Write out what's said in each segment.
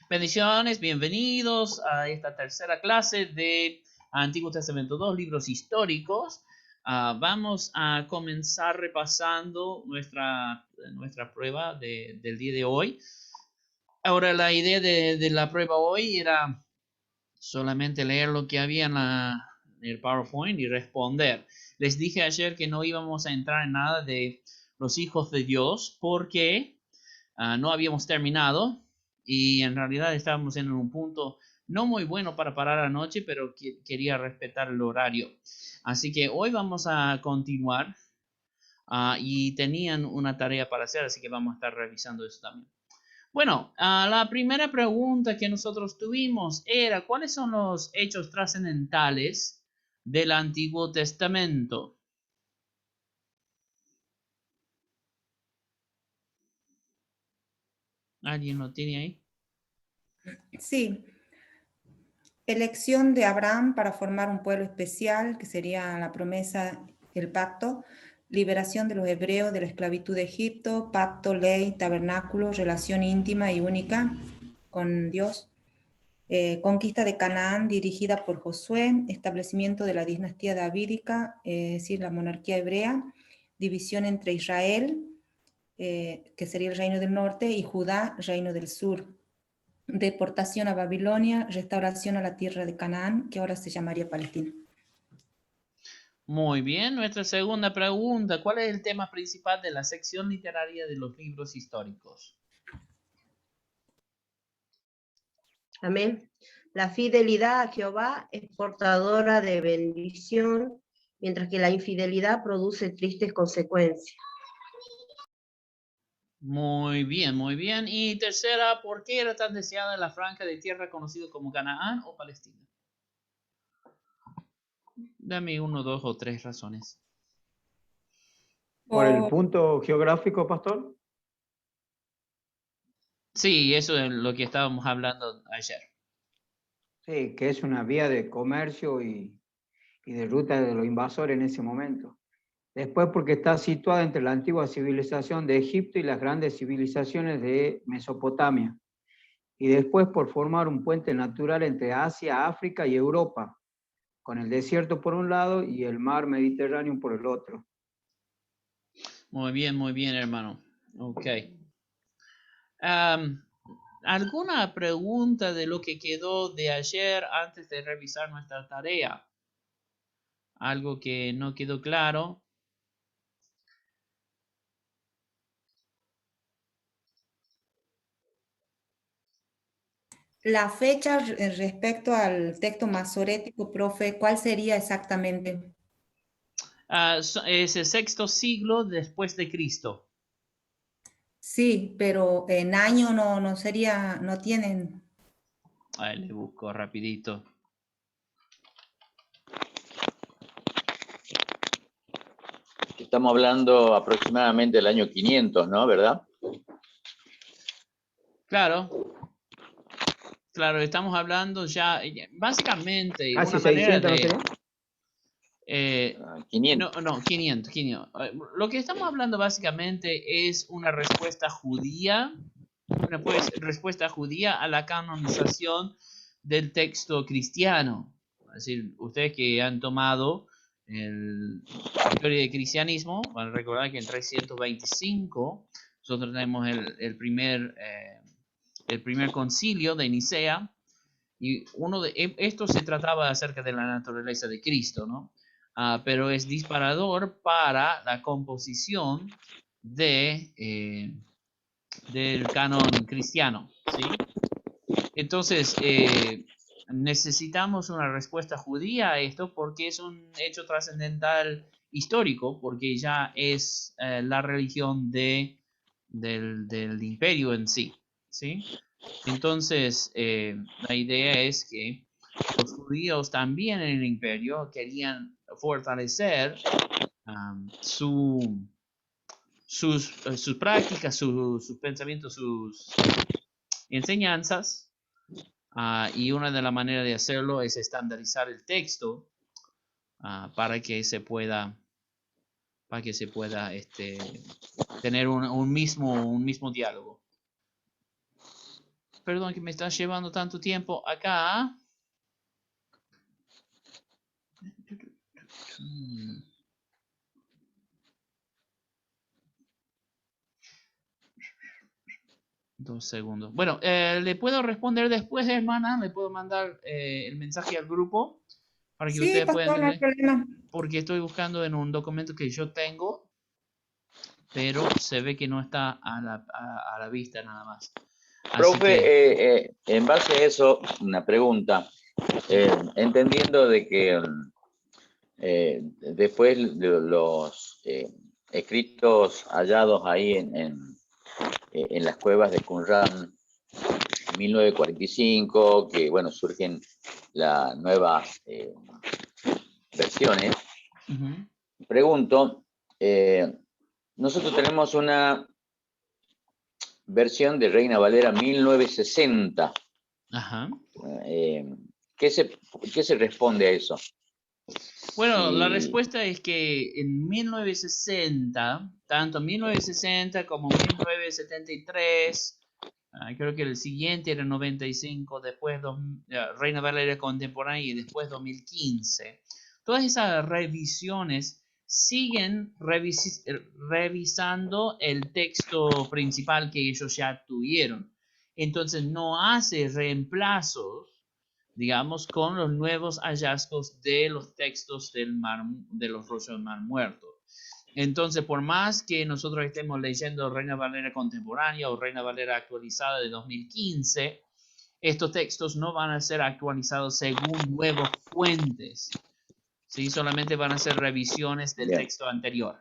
Bendiciones, bienvenidos a esta tercera clase de Antiguo Testamento 2, libros históricos. Vamos a comenzar repasando nuestra prueba del día de hoy. Ahora, la idea de la prueba hoy era solamente leer lo que había en el PowerPoint y responder. Les dije ayer que no íbamos a entrar en nada de los hijos de Dios porque no habíamos terminado y en realidad estábamos en un punto no muy bueno para parar anoche, pero quería respetar el horario. Así que hoy vamos a continuar y tenían una tarea para hacer, así que vamos a estar revisando eso también. Bueno, la primera pregunta que nosotros tuvimos era, ¿cuáles son los hechos trascendentales del Antiguo Testamento? ¿Alguien lo tiene ahí? Sí, elección de Abraham para formar un pueblo especial, que sería la promesa, el pacto, liberación de los hebreos de la esclavitud de Egipto, pacto, ley, tabernáculo, relación íntima y única con Dios, conquista de Canaán dirigida por Josué, establecimiento de la dinastía davídica, es decir, la monarquía hebrea, división entre Israel, que sería el reino del norte, y Judá, reino del sur. Deportación a Babilonia, restauración a la tierra de Canaán, que ahora se llamaría Palestina. Muy bien, nuestra segunda pregunta, ¿cuál es el tema principal de la sección literaria de los libros históricos? Amén. La fidelidad a Jehová es portadora de bendición, mientras que la infidelidad produce tristes consecuencias. Muy bien, muy bien. Y tercera, ¿por qué era tan deseada la franja de tierra conocida como Canaán o Palestina? Dame uno, dos o tres razones. ¿Por el punto geográfico, pastor? Sí, eso es lo que estábamos hablando ayer. Sí, que es una vía de comercio y de ruta de los invasores en ese momento. Después porque está situada entre la antigua civilización de Egipto y las grandes civilizaciones de Mesopotamia. Y después por formar un puente natural entre Asia, África y Europa, con el desierto por un lado y el mar Mediterráneo por el otro. Muy bien, hermano. Ok. ¿Alguna pregunta de lo que quedó de ayer antes de revisar nuestra tarea? ¿Algo que no quedó claro? La fecha respecto al texto masorético, profe, ¿cuál sería exactamente? Es el sexto siglo después de Cristo. Sí, pero en año no sería, no tienen. A ver, le busco rapidito. Estamos hablando aproximadamente del año 500, ¿no? ¿Verdad? Claro, estamos hablando ya, básicamente, Casi una manera 600, ¿no sería? 500. No, 500. Lo que estamos hablando básicamente es una respuesta judía, respuesta judía a la canonización del texto cristiano. Es decir, ustedes que han tomado la historia del cristianismo van a recordar que en 325 nosotros tenemos el primer concilio de Nicea, y esto se trataba acerca de la naturaleza de Cristo, ¿no? Pero es disparador para la composición del canon cristiano, ¿sí? Entonces, necesitamos una respuesta judía a esto porque es un hecho trascendental histórico, porque ya es la religión del imperio en sí, ¿sí? Entonces, la idea es que los judíos también en el imperio querían fortalecer sus prácticas, sus pensamientos, sus enseñanzas, y una de las maneras de hacerlo es estandarizar el texto para que se pueda tener un mismo diálogo. Perdón que me está llevando tanto tiempo acá. Mm. 2 segundos. Bueno, le puedo responder después, hermana. Le puedo mandar el mensaje al grupo para que Sí, ustedes puedan pastor, no hay entender. problema. Porque estoy buscando en un documento que yo tengo, pero se ve que no está a la vista nada más. Así que, Profe, en base a eso, una pregunta. Entendiendo de que después los escritos hallados ahí en las cuevas de Qumran en 1945, que bueno, surgen las nuevas versiones, ujú, pregunto, nosotros tenemos una versión de Reina Valera 1960. ajá. ¿Qué se responde a eso? Bueno, la Si, respuesta es que en 1960, tanto 1960 como 1973, creo que el siguiente era 95, después Reina Valera Contemporánea y después 2015. Todas esas revisiones siguen revisando el texto principal que ellos ya tuvieron. Entonces no hace reemplazos, digamos, con los nuevos hallazgos de los textos de los rollos del Mar Muerto. Entonces, por más que nosotros estemos leyendo Reina Valera contemporánea o Reina Valera actualizada de 2015, estos textos no van a ser actualizados según nuevas fuentes, ¿sí? Solamente van a ser revisiones del bien. texto anterior.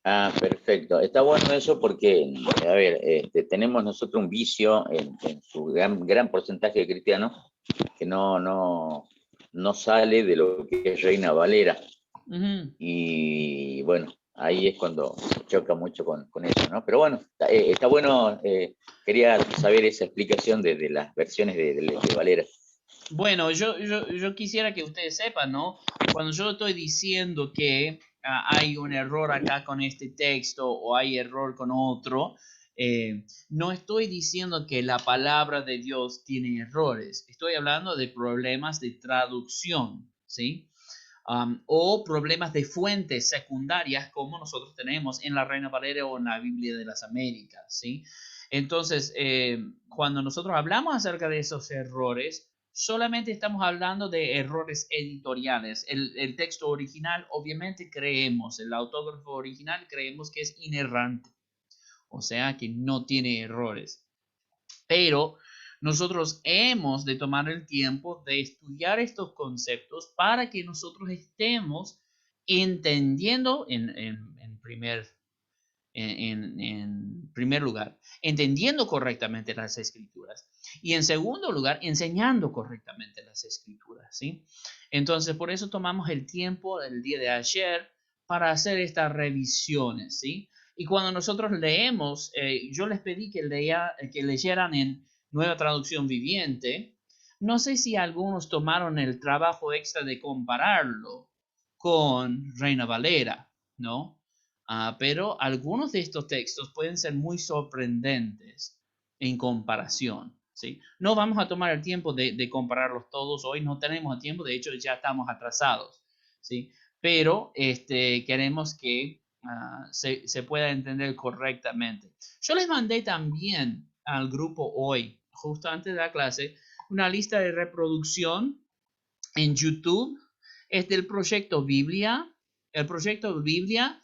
Ah, perfecto. Está bueno eso porque, a ver, tenemos nosotros un vicio en su gran porcentaje de cristianos que no sale de lo que es Reina Valera. Ujú. Y bueno, ahí es cuando se choca mucho con eso, ¿no? Pero bueno, está bueno, quería saber esa explicación de las versiones de Valera. Bueno, yo quisiera que ustedes sepan, ¿no? Cuando yo estoy diciendo que hay un error acá con este texto o hay error con otro, no estoy diciendo que la palabra de Dios tiene errores. Estoy hablando de problemas de traducción, ¿sí? O problemas de fuentes secundarias como nosotros tenemos en la Reina Valera o en la Biblia de las Américas, ¿sí? Entonces, cuando nosotros hablamos acerca de esos errores, solamente estamos hablando de errores editoriales. El texto original, obviamente creemos, el autógrafo original creemos que es inerrante, o sea, que no tiene errores. Pero nosotros hemos de tomar el tiempo de estudiar estos conceptos para que nosotros estemos entendiendo en primer lugar, entendiendo correctamente las escrituras y en segundo lugar, enseñando correctamente las escrituras, ¿sí? Entonces, por eso tomamos el tiempo el día de ayer para hacer estas revisiones, ¿sí? Y cuando nosotros leemos, yo les pedí que leyeran en Nueva Traducción Viviente. No sé si algunos tomaron el trabajo extra de compararlo con Reina Valera, ¿no? Pero algunos de estos textos pueden ser muy sorprendentes en comparación, ¿sí? No vamos a tomar el tiempo de compararlos todos hoy, no tenemos el tiempo, de hecho ya estamos atrasados, ¿sí? Pero queremos que se pueda entender correctamente. Yo les mandé también al grupo hoy, justo antes de la clase, una lista de reproducción en YouTube. Es del proyecto Biblia. El proyecto Biblia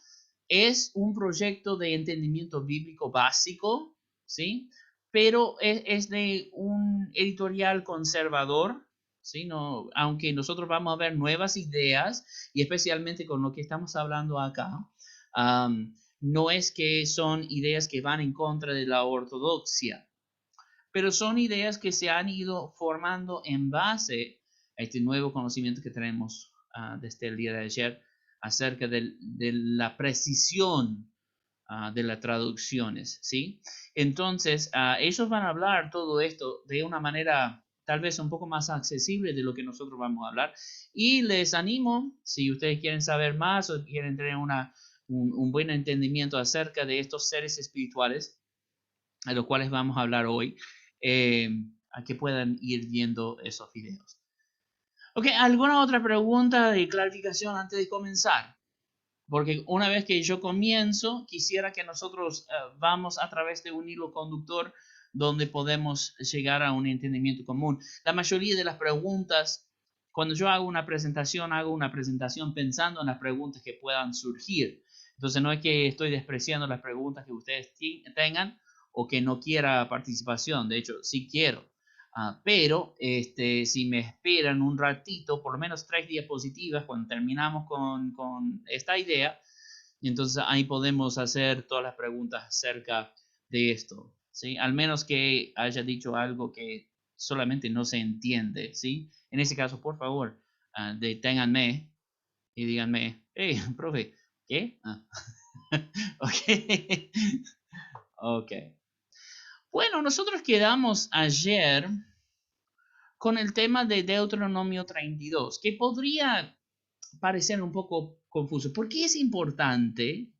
es un proyecto de entendimiento bíblico básico, ¿sí? Pero es de un editorial conservador, ¿sí? No, aunque nosotros vamos a ver nuevas ideas, y especialmente con lo que estamos hablando acá, no es que son ideas que van en contra de la ortodoxia, pero son ideas que se han ido formando en base a este nuevo conocimiento que tenemos desde el día de ayer acerca de la precisión de las traducciones, ¿sí? Entonces, ellos van a hablar todo esto de una manera tal vez un poco más accesible de lo que nosotros vamos a hablar. Y les animo, si ustedes quieren saber más o quieren tener un buen entendimiento acerca de estos seres espirituales, a los cuales vamos a hablar hoy, a que puedan ir viendo esos videos. Ok, ¿alguna otra pregunta de clarificación antes de comenzar? Porque una vez que yo comienzo, quisiera que nosotros vamos a través de un hilo conductor donde podemos llegar a un entendimiento común. La mayoría de las preguntas, cuando yo hago una presentación pensando en las preguntas que puedan surgir. Entonces no es que estoy despreciando las preguntas que ustedes tengan o que no quiera participación. De hecho, sí quiero. Pero si me esperan un ratito, por lo menos 3 diapositivas, cuando terminamos con esta idea, entonces ahí podemos hacer todas las preguntas acerca de esto, ¿sí? Al menos que haya dicho algo que solamente no se entiende, ¿sí? En ese caso, por favor, deténganme y díganme, hey, profe, ¿qué? Ok. Ok. Bueno, nosotros quedamos ayer con el tema de Deuteronomio 32, que podría parecer un poco confuso. ¿Por qué es importante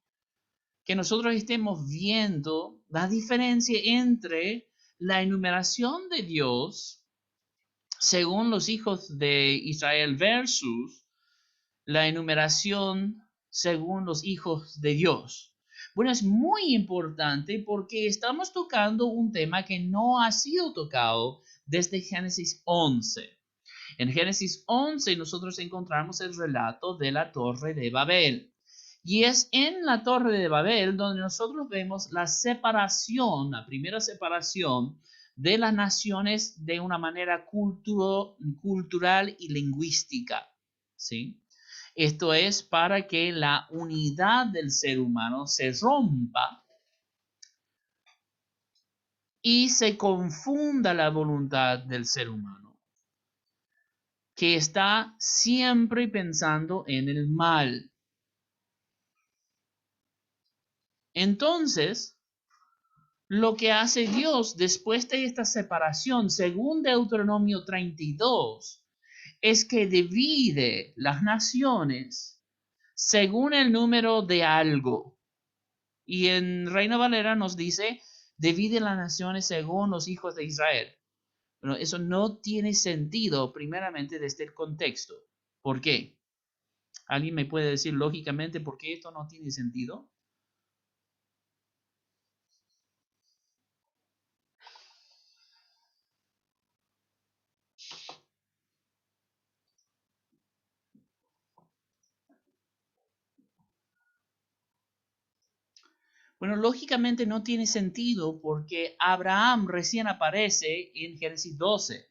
que nosotros estemos viendo la diferencia entre la enumeración de Dios según los hijos de Israel versus la enumeración según los hijos de Dios? Bueno, es muy importante porque estamos tocando un tema que no ha sido tocado desde Génesis 11. En Génesis 11 nosotros encontramos el relato de la Torre de Babel. Y es en la Torre de Babel donde nosotros vemos la separación, la primera separación de las naciones de una manera cultural y lingüística, ¿sí? Esto es para que la unidad del ser humano se rompa y se confunda la voluntad del ser humano, que está siempre pensando en el mal. Entonces, lo que hace Dios después de esta separación, según Deuteronomio 32, es que divide las naciones según el número de algo. Y en Reina Valera nos dice, divide las naciones según los hijos de Israel. Bueno, eso no tiene sentido, primeramente, desde el contexto. ¿Por qué? ¿Alguien me puede decir lógicamente por qué esto no tiene sentido? Bueno, lógicamente no tiene sentido porque Abraham recién aparece en Génesis 12.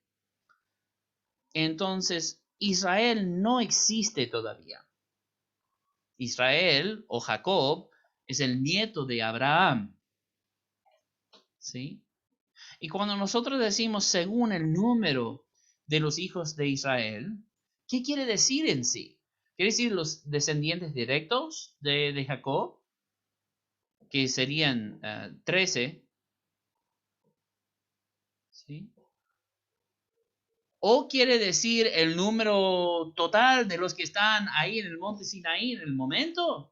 Entonces, Israel no existe todavía. Israel o Jacob es el nieto de Abraham, ¿sí? Y cuando nosotros decimos según el número de los hijos de Israel, ¿qué quiere decir en sí? ¿Quiere decir los descendientes directos de Jacob? Que serían 13, ¿sí? ¿O quiere decir el número total de los que están ahí en el monte Sinaí en el momento?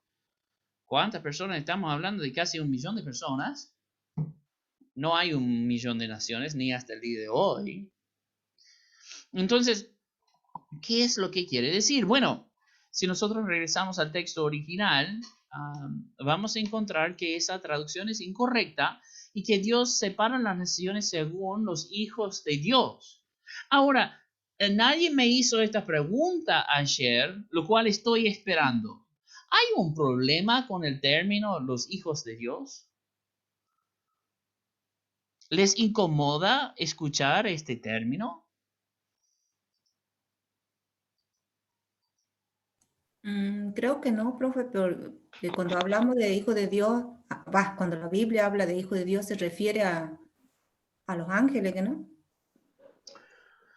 ¿Cuántas personas estamos hablando? De casi 1 millón de personas. No hay 1 millón de naciones, ni hasta el día de hoy. Entonces, ¿qué es lo que quiere decir? Bueno, si nosotros regresamos al texto original, vamos a encontrar que esa traducción es incorrecta y que Dios separa las naciones según los hijos de Dios. Ahora, nadie me hizo esta pregunta ayer, lo cual estoy esperando. ¿Hay un problema con el término los hijos de Dios? ¿Les incomoda escuchar este término? Creo que no, profe, pero cuando hablamos de hijo de Dios, cuando la Biblia habla de hijo de Dios se refiere a los ángeles, ¿que no?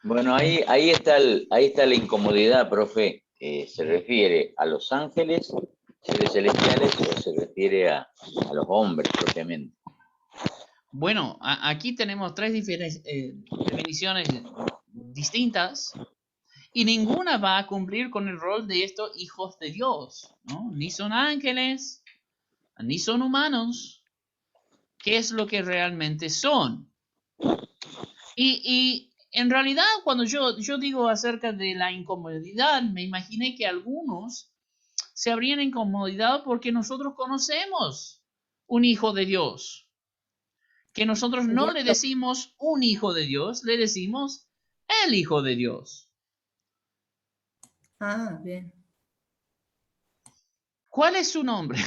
Bueno, ahí está la incomodidad, profe. ¿Se refiere a los ángeles, seres celestiales, o se refiere a los hombres propiamente? Bueno, aquí tenemos 3 definiciones distintas y ninguna va a cumplir con el rol de estos hijos de Dios, ¿no? Ni son ángeles, ni son humanos. qué es lo que realmente son. Y en realidad, cuando yo digo acerca de la incomodidad, me imaginé que algunos se habrían incomodado porque nosotros conocemos un hijo de Dios, que nosotros no le decimos un hijo de Dios, le decimos el hijo de Dios. Ah, bien. ¿Cuál es su nombre?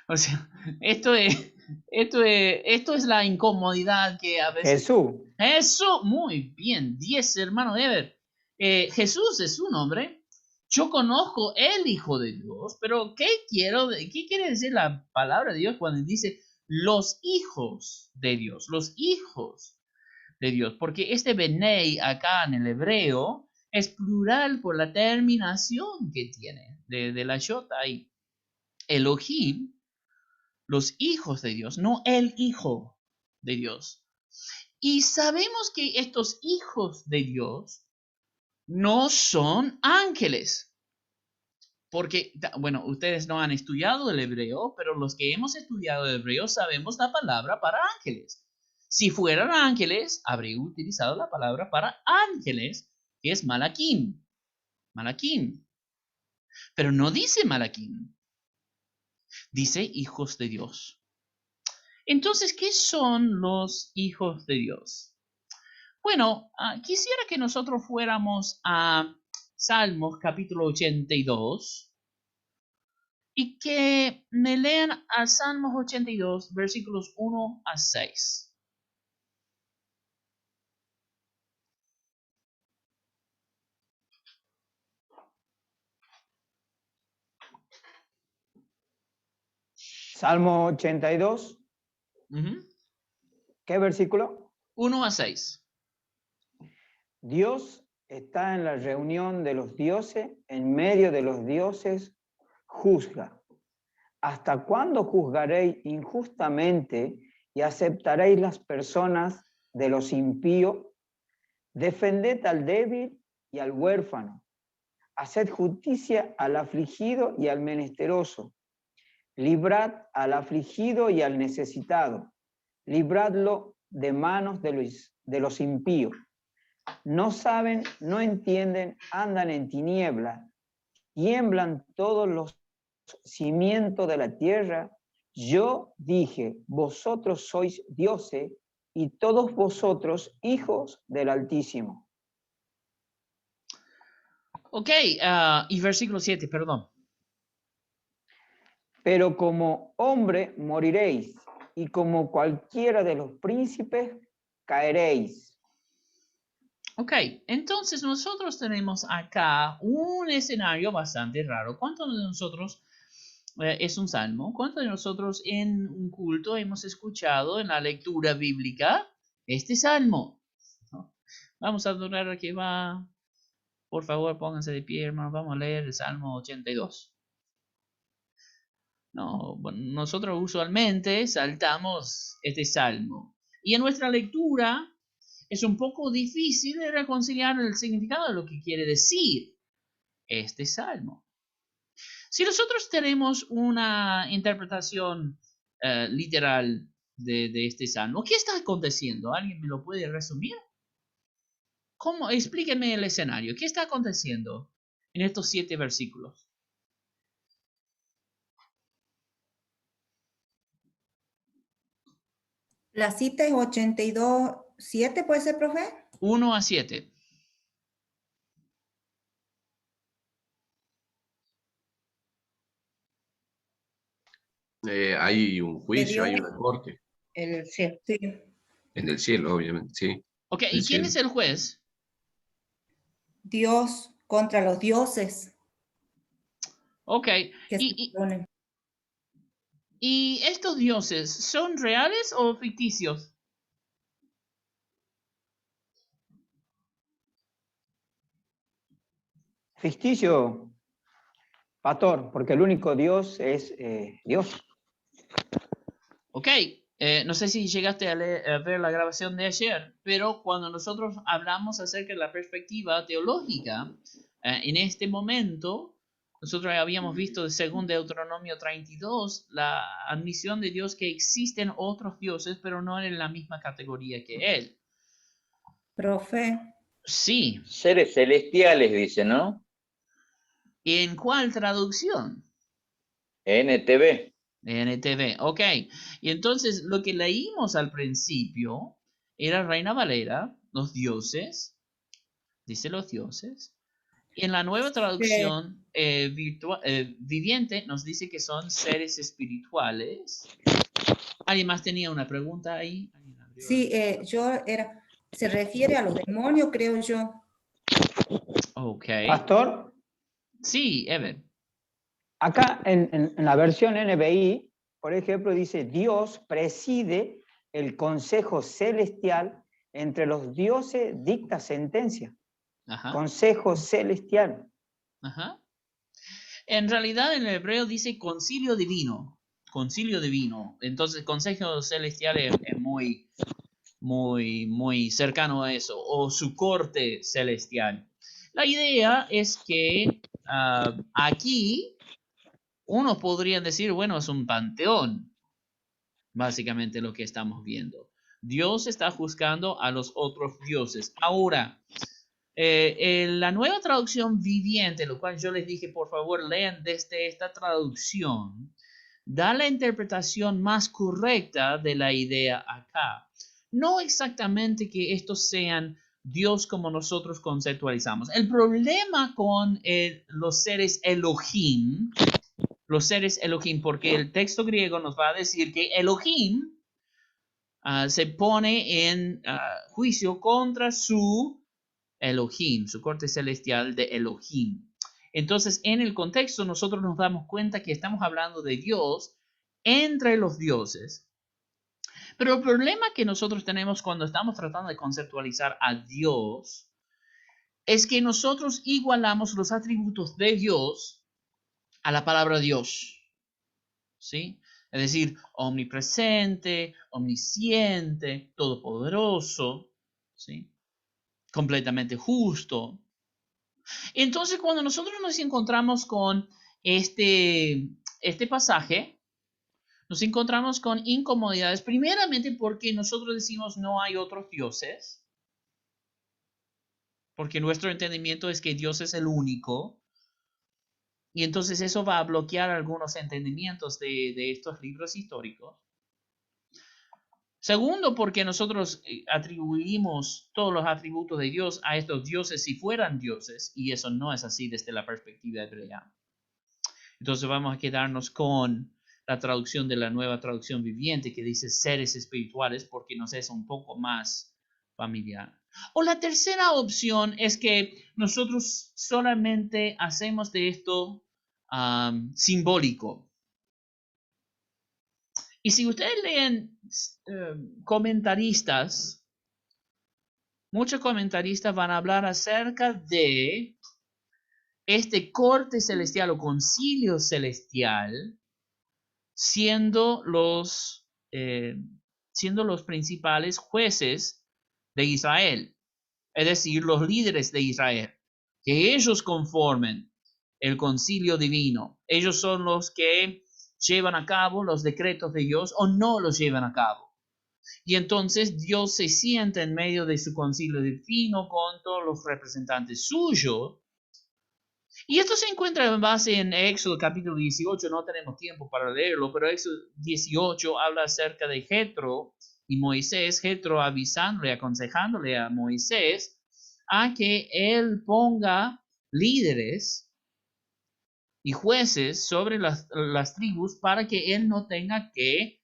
O sea, esto es la incomodidad que a veces... Jesús. Eso, muy bien, 10 hermano Ever. Jesús es su nombre. Yo conozco el Hijo de Dios, pero ¿qué quiere decir la palabra de Dios cuando dice los hijos de Dios? Los hijos de Dios, porque este Benei acá en el hebreo es plural por la terminación que tiene de la yota ahí. Elohim, los hijos de Dios, no el Hijo de Dios. Y sabemos que estos hijos de Dios no son ángeles. Porque, bueno, ustedes no han estudiado el hebreo, pero los que hemos estudiado el hebreo sabemos la palabra para ángeles. Si fueran ángeles, habría utilizado la palabra para ángeles, que es malakim. Malakim. Pero no dice malakim. Dice hijos de Dios. Entonces, ¿qué son los hijos de Dios? Bueno, quisiera que nosotros fuéramos a Salmos capítulo 82 y que me lean a Salmos 82, versículos 1 a 6. Salmo 82. ¿Qué versículo? 1 a 6. Dios está en la reunión de los dioses, en medio de los dioses juzga. ¿Hasta cuándo juzgaréis injustamente y aceptaréis las personas de los impíos? Defended al débil y al huérfano. Haced justicia al afligido y al menesteroso. Librad al afligido y al necesitado. Libradlo de manos de los impíos. No saben, no entienden, andan en tinieblas. Tiemblan todos los cimientos de la tierra. Yo dije, vosotros sois dioses y todos vosotros hijos del Altísimo. Ok, y versículo 7, perdón. Pero como hombre moriréis, y como cualquiera de los príncipes caeréis. Ok, entonces nosotros tenemos acá un escenario bastante raro. ¿Cuántos de nosotros, es un salmo, cuántos de nosotros en un culto hemos escuchado en la lectura bíblica este salmo? ¿No? Vamos a adorar a que va. Por favor, pónganse de pie, hermano. Vamos a leer el Salmo 82. No, bueno, nosotros usualmente saltamos este salmo. Y en nuestra lectura es un poco difícil de reconciliar el significado de lo que quiere decir este salmo. Si nosotros tenemos una interpretación literal de este salmo, ¿qué está aconteciendo? ¿Alguien me lo puede resumir? ¿Cómo? Explíquenme el escenario. ¿Qué está aconteciendo en estos 7 versículos? La cita es 82:7, ¿puede ser, profe? 1 a 7. Hay un juicio, hay una corte. En el cielo. Sí. En el cielo, obviamente, sí. Ok, ¿y quién es el juez? Dios contra los dioses Ok, que se ponen. ¿y estos dioses son reales o ficticios? Ficticio, pastor, porque el único Dios es Dios. Ok, no sé si llegaste a ver la grabación de ayer, pero cuando nosotros hablamos acerca de la perspectiva teológica, en este momento, Nosotros habíamos visto según Deuteronomio 32 la admisión de Dios que existen otros dioses, pero no en la misma categoría que Él. Profe, Sí, Seres celestiales, dice, ¿no? ¿en cuál traducción? NTV. NTV, ok. Y entonces lo que leímos al principio era Reina Valera, los dioses, dice los dioses. Y en la nueva traducción viviente nos dice que son seres espirituales. ¿Alguien más tenía una pregunta ahí? sí, se refiere a los demonios, creo yo. Ok. Pastor, Sí, Ever. acá en la versión NBI, por ejemplo, dice, Dios preside el consejo celestial entre los dioses, dicta sentencia. Ajá. Consejo celestial. Ajá. En realidad en el hebreo dice concilio divino. Concilio divino. Entonces consejo celestial es muy cercano a eso. O su corte celestial. La idea es que aquí uno podría decir, bueno, es un panteón. Básicamente lo que estamos viendo. Dios está juzgando a los otros dioses. Ahora, en la nueva traducción viviente, lo cual yo les dije, por favor, lean desde esta traducción, da la interpretación más correcta de la idea acá. No exactamente que estos sean Dios como nosotros conceptualizamos. El problema con los seres Elohim, porque el texto griego nos va a decir que Elohim se pone en juicio contra su Elohim, su corte celestial de Elohim. Entonces, en el contexto, nosotros nos damos cuenta que estamos hablando de Dios entre los dioses. Pero el problema que nosotros tenemos cuando estamos tratando de conceptualizar a Dios es que nosotros igualamos los atributos de Dios a la palabra Dios. ¿Sí? Es decir, omnipresente, omnisciente, todopoderoso, ¿sí? Completamente justo. Entonces, cuando nosotros nos encontramos con este pasaje, nos encontramos con incomodidades, primeramente porque nosotros decimos no hay otros dioses, porque nuestro entendimiento es que Dios es el único, y entonces eso va a bloquear algunos entendimientos de estos libros históricos. Segundo, porque nosotros atribuimos todos los atributos de Dios a estos dioses si fueran dioses, y eso no es así desde la perspectiva hebrea. Entonces vamos a quedarnos con la traducción de la nueva traducción viviente que dice seres espirituales porque nos es un poco más familiar. O la tercera opción es que nosotros solamente hacemos de esto simbólico. Y si ustedes leen comentaristas, muchos comentaristas van a hablar acerca de este corte celestial o concilio celestial siendo los principales jueces de Israel, es decir, los líderes de Israel, que ellos conformen el concilio divino. Ellos son los que llevan a cabo los decretos de Dios o no los llevan a cabo. Y entonces Dios se sienta en medio de su concilio divino con todos los representantes suyos. Y esto se encuentra en base en Éxodo capítulo 18, no tenemos tiempo para leerlo, pero Éxodo 18 habla acerca de Jetro y Moisés, Jetro avisándole, aconsejándole a Moisés a que él ponga líderes y jueces sobre las tribus para que él no tenga que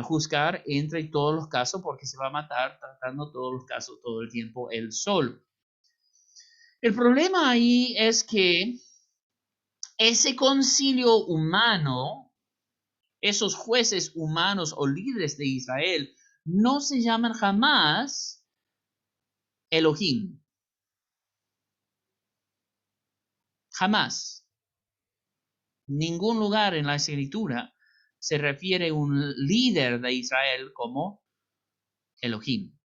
juzgar entre todos los casos porque se va a matar tratando todos los casos todo el tiempo él solo. El problema ahí es que ese concilio humano, esos jueces humanos o líderes de Israel, no se llaman jamás Elohim. Jamás. Ningún lugar en la escritura se refiere a un líder de Israel como Elohim.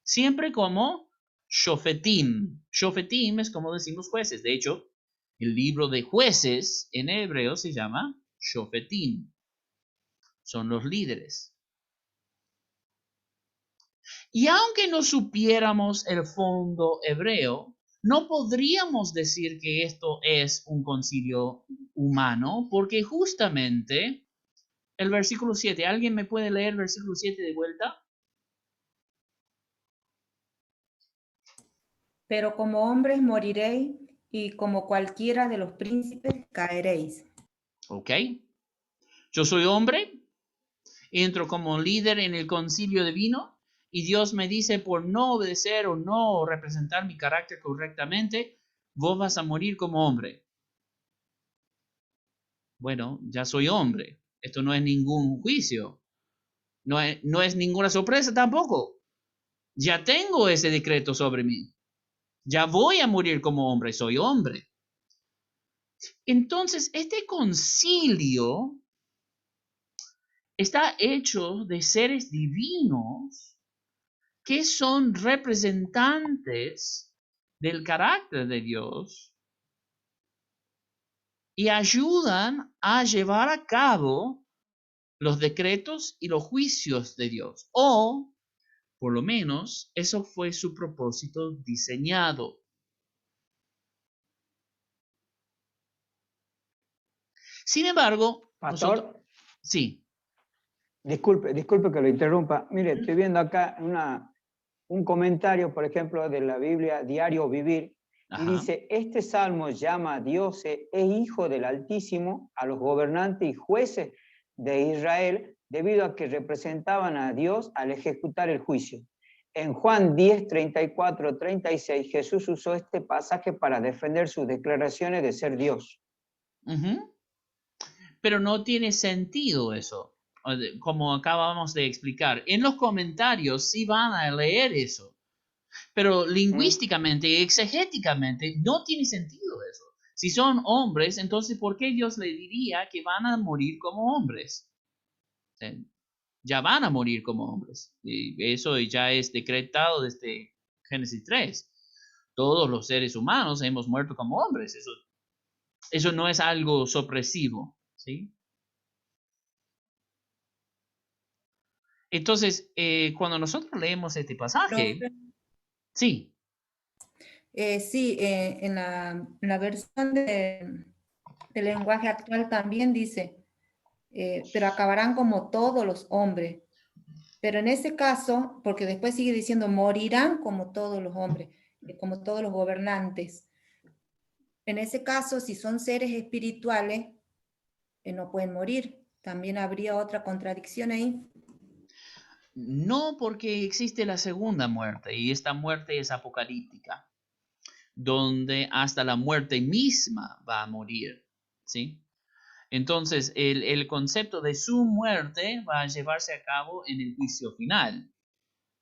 Siempre como Shofetim. Shofetim es como decimos jueces. De hecho, El libro de Jueces en hebreo se llama Shofetim. Son los líderes. Y aunque no supiéramos el fondo hebreo, no podríamos decir que esto es un concilio humano, porque justamente el versículo 7, ¿alguien me puede leer el versículo 7 de vuelta? Pero como hombres moriréis y como cualquiera de los príncipes caeréis. Ok. Yo soy hombre, entro como líder en el concilio divino y Dios me dice por no obedecer o no representar mi carácter correctamente, vos vas a morir como hombre. Bueno, ya soy hombre. Esto no es ningún juicio. No es ninguna sorpresa tampoco. Ya tengo ese decreto sobre mí. Ya voy a morir como hombre, soy hombre. Entonces, este concilio está hecho de seres divinos que son representantes del carácter de Dios y ayudan a llevar a cabo los decretos y los juicios de Dios. O, por lo menos, eso fue su propósito diseñado. Sin embargo, Pastor, sí. disculpe que lo interrumpa. Mire, estoy viendo acá un comentario, por ejemplo, de la Biblia Diario Vivir, y Ajá. dice, este salmo llama a Dios e hijo del Altísimo a los gobernantes y jueces de Israel, debido a que representaban a Dios al ejecutar el juicio. En Juan 10, 34, 36, Jesús usó este pasaje para defender sus declaraciones de ser Dios. Uh-huh. Pero no tiene sentido eso, como acabamos de explicar. En los comentarios sí van a leer eso, pero lingüísticamente, exegéticamente, no tiene sentido eso. Si son hombres, entonces ¿por qué Dios le diría que van a morir como hombres? Ya van a morir como hombres. Y eso ya es decretado desde Génesis 3. Todos los seres humanos hemos muerto como hombres. Eso no es algo sorpresivo, ¿sí? Entonces, cuando nosotros leemos este pasaje, sí. Sí, en la versión del lenguaje actual también dice, pero acabarán como todos los hombres. Pero en ese caso, porque después sigue diciendo, morirán como todos los hombres, como todos los gobernantes. En ese caso, si son seres espirituales, no pueden morir. También habría otra contradicción ahí. No, porque existe la segunda muerte, y esta muerte es apocalíptica, donde hasta la muerte misma va a morir, ¿sí? Entonces, el concepto de su muerte va a llevarse a cabo en el juicio final.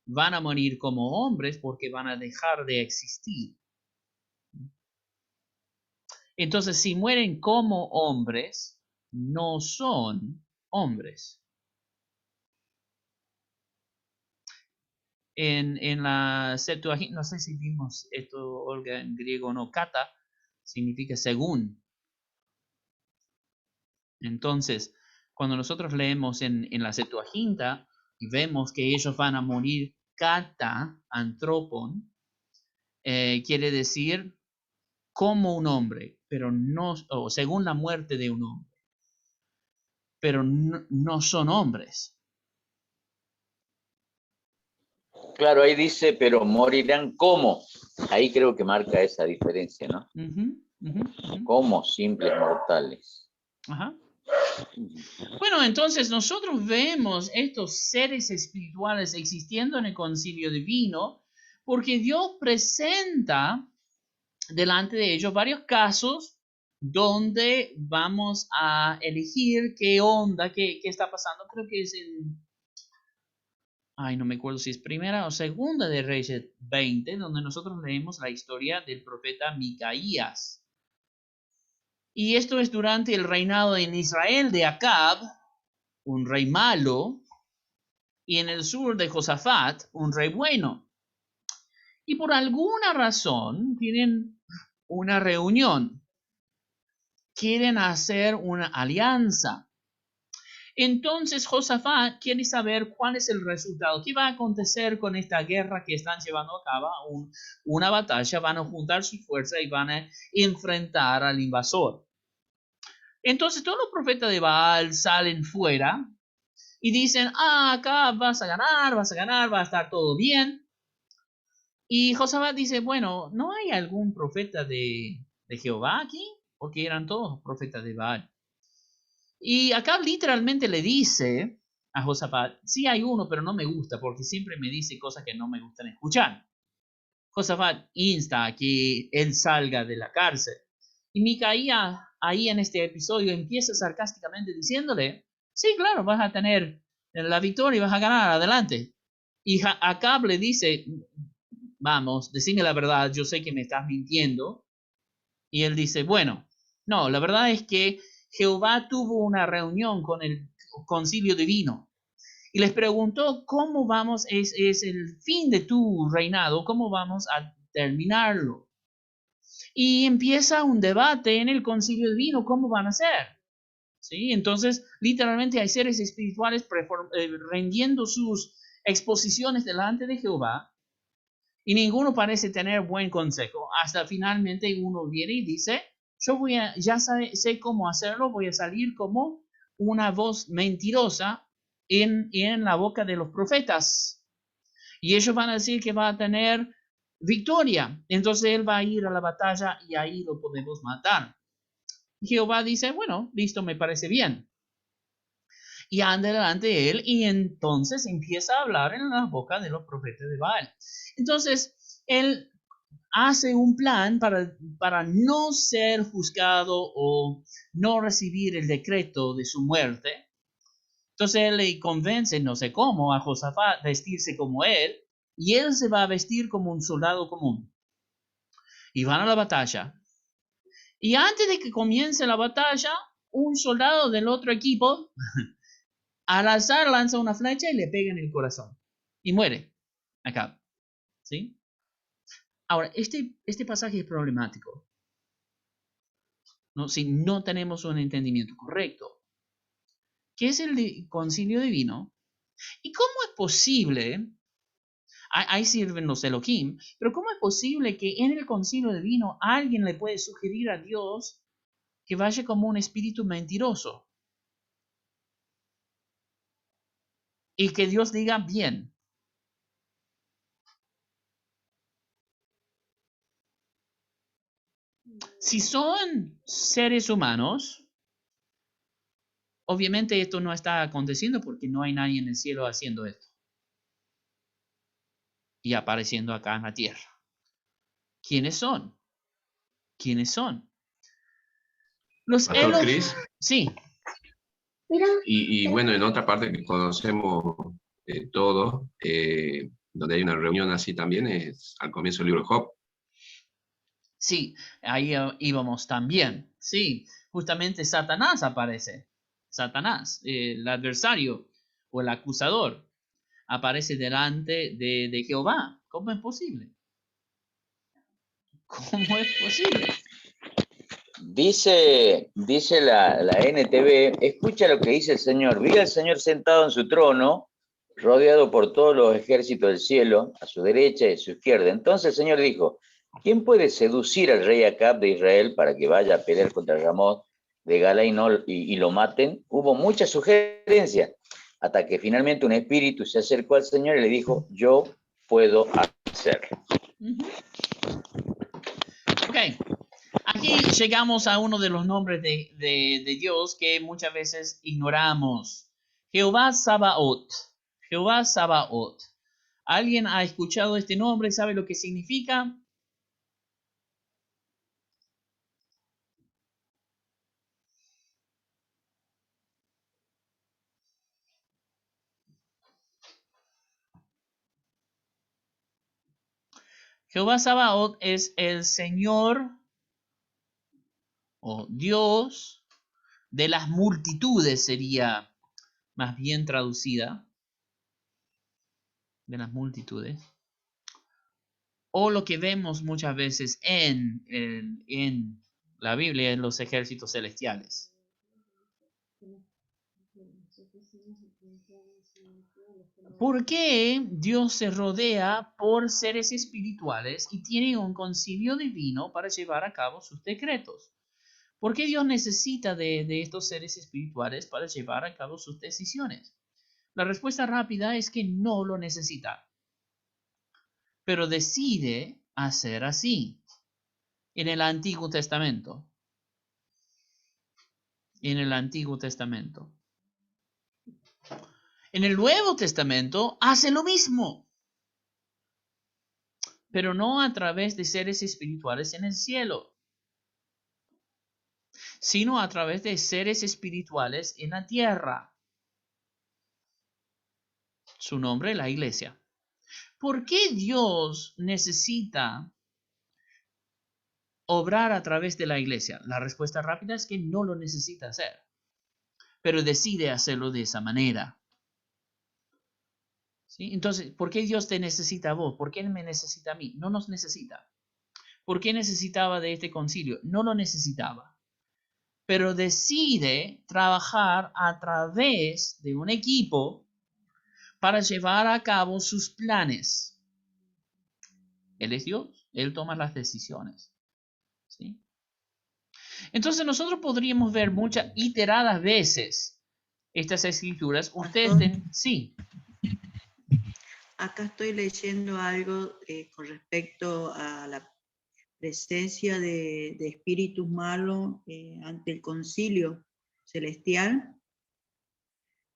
Van a morir como hombres porque van a dejar de existir. Entonces, si mueren como hombres, no son hombres. En la Septuaginta, no sé si vimos esto, Olga, en griego o no, kata significa según. Entonces, cuando nosotros leemos en la Septuaginta y vemos que ellos van a morir kata, antropon, quiere decir como un hombre, pero no, o según la muerte de un hombre, pero no son hombres. Claro, ahí dice, pero morirán como. Ahí creo que marca esa diferencia, ¿no? Como simples mortales. Ajá. Bueno, entonces nosotros vemos estos seres espirituales existiendo en el concilio divino porque Dios presenta delante de ellos varios casos donde vamos a elegir qué onda, qué está pasando. Creo que es no me acuerdo si es primera o segunda de Reyes 20, donde nosotros leemos la historia del profeta Micaías. Y esto es durante el reinado en Israel de Acab, un rey malo, y en el sur de Josafat, un rey bueno. Y por alguna razón tienen una reunión. quieren hacer una alianza. Entonces Josafat quiere saber cuál es el resultado, qué va a acontecer con esta guerra que están llevando a cabo, una batalla, van a juntar sus fuerzas y van a enfrentar al invasor. Entonces todos los profetas de Baal salen fuera y dicen, acá vas a ganar, va a estar todo bien. Y Josafat dice, bueno, ¿no hay algún profeta de Jehová aquí? Porque eran todos profetas de Baal. Y acá literalmente le dice a Josafat, sí hay uno, pero no me gusta porque siempre me dice cosas que no me gustan escuchar. Josafat insta a que él salga de la cárcel. Y Micaía, ahí en este episodio, empieza sarcásticamente diciéndole, sí, claro, vas a tener la victoria y vas a ganar, adelante. Y Acab le dice, vamos, decime la verdad, yo sé que me estás mintiendo. Y él dice, bueno, no, la verdad es que Jehová tuvo una reunión con el concilio divino y les preguntó cómo vamos, es el fin de tu reinado, cómo vamos a terminarlo. Y empieza un debate en el concilio divino, ¿cómo van a ser? ¿Sí? Entonces, literalmente hay seres espirituales rendiendo sus exposiciones delante de Jehová y ninguno parece tener buen consejo. Hasta finalmente uno viene y dice, ya sé cómo hacerlo, voy a salir como una voz mentirosa en la boca de los profetas. Y ellos van a decir que va a tener victoria. Entonces él va a ir a la batalla y ahí lo podemos matar. Jehová dice, bueno, listo, me parece bien. Y anda delante de él y entonces empieza a hablar en la boca de los profetas de Baal. Entonces, él hace un plan para no ser juzgado o no recibir el decreto de su muerte. Entonces él le convence, no sé cómo, a Josafat vestirse como él, y él se va a vestir como un soldado común. Y van a la batalla. Y antes de que comience la batalla, un soldado del otro equipo, al azar, lanza una flecha y le pega en el corazón. Y muere. Acá. ¿Sí? Ahora, este pasaje es problemático, ¿no? Si no tenemos un entendimiento correcto. ¿Qué es el concilio divino? ¿Y cómo es posible? Ahí sirven los Elohim, pero ¿cómo es posible que en el concilio divino alguien le puede sugerir a Dios que vaya como un espíritu mentiroso? Y que Dios diga bien. Si son seres humanos, obviamente esto no está aconteciendo porque no hay nadie en el cielo haciendo esto y apareciendo acá en la tierra. ¿Quiénes son? ¿Quiénes son? Los Pastor Chris. Sí. Y bueno, en otra parte que conocemos todos, donde hay una reunión así también, es al comienzo del libro de Job. Sí, ahí íbamos también. Sí, justamente Satanás aparece. Satanás, el adversario o el acusador, aparece delante de Jehová. ¿Cómo es posible? ¿Cómo es posible? Dice la NTV, escucha lo que dice el Señor. Vi al Señor sentado en su trono, rodeado por todos los ejércitos del cielo, a su derecha y a su izquierda. Entonces el Señor dijo, ¿quién puede seducir al rey Acab de Israel para que vaya a pelear contra Ramoth de Gala y lo maten? Hubo muchas sugerencias, hasta que finalmente un espíritu se acercó al Señor y le dijo, yo puedo hacerlo. Ok, aquí llegamos a uno de los nombres de Dios que muchas veces ignoramos. Jehová Sabaoth. Jehová Sabaoth. ¿Alguien ha escuchado este nombre? ¿Sabe lo que significa? Jehová Sabaoth es el Señor o Dios de las multitudes, sería más bien traducida. De las multitudes. O lo que vemos muchas veces en La Biblia en los ejércitos celestiales. ¿Por qué Dios se rodea por seres espirituales y tiene un concilio divino para llevar a cabo sus decretos? ¿Por qué Dios necesita de estos seres espirituales para llevar a cabo sus decisiones? La respuesta rápida es que no lo necesita, pero decide hacer así en el Antiguo Testamento. En el Antiguo Testamento. En el Nuevo Testamento hace lo mismo, pero no a través de seres espirituales en el cielo, sino a través de seres espirituales en la tierra. Su nombre, la iglesia. ¿Por qué Dios necesita obrar a través de la iglesia? La respuesta rápida es que no lo necesita hacer, pero decide hacerlo de esa manera. ¿Sí? Entonces, ¿por qué Dios te necesita a vos? ¿Por qué Él me necesita a mí? No nos necesita. ¿Por qué necesitaba de este concilio? No lo necesitaba. Pero decide trabajar a través de un equipo para llevar a cabo sus planes. Él es Dios. Él toma las decisiones. ¿Sí? Entonces nosotros podríamos ver muchas iteradas veces estas escrituras. Ustedes sí. Acá estoy leyendo algo con respecto a la presencia de espíritus malos ante el concilio celestial.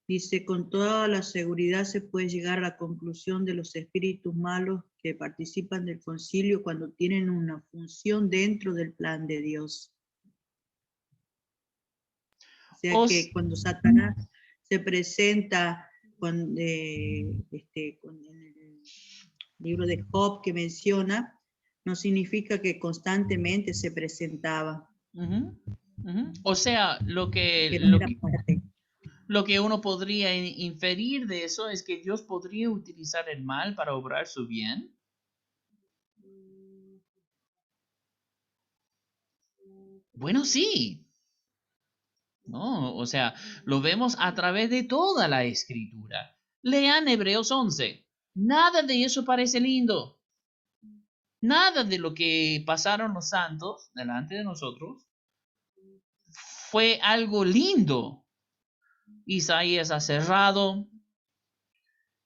Dice, con toda la seguridad se puede llegar a la conclusión de los espíritus malos que participan del concilio cuando tienen una función dentro del plan de Dios. O sea que cuando Satanás se presenta con el libro de Job que menciona, no significa que constantemente se presentaba. O sea, lo que uno podría inferir de eso es que Dios podría utilizar el mal para obrar su bien. Bueno, sí. No, o sea, lo vemos a través de toda la escritura. Lean Hebreos 11. Nada de eso parece lindo. Nada de lo que pasaron los santos delante de nosotros fue algo lindo. Isaías ha cerrado,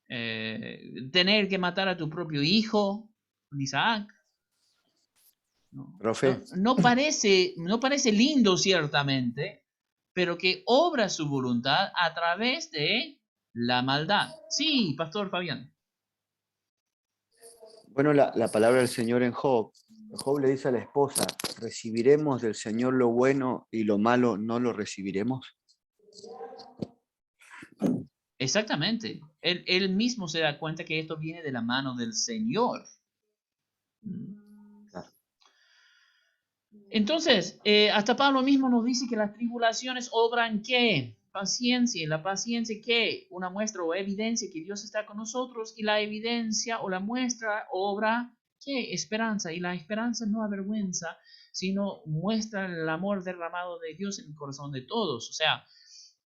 tener que matar a tu propio hijo, Isaac. No parece lindo ciertamente, pero que obra su voluntad a través de la maldad. Sí, Pastor Fabián. Bueno, la palabra del Señor en Job. Job le dice a la esposa, ¿recibiremos del Señor lo bueno y lo malo no lo recibiremos? Exactamente. Él mismo se da cuenta que esto viene de la mano del Señor. Entonces, hasta Pablo mismo nos dice que las tribulaciones obran ¿qué? Paciencia. ¿Y la paciencia qué? Una muestra o evidencia que Dios está con nosotros. Y la evidencia o la muestra obra ¿qué? Esperanza. Y la esperanza no avergüenza, sino muestra el amor derramado de Dios en el corazón de todos. O sea,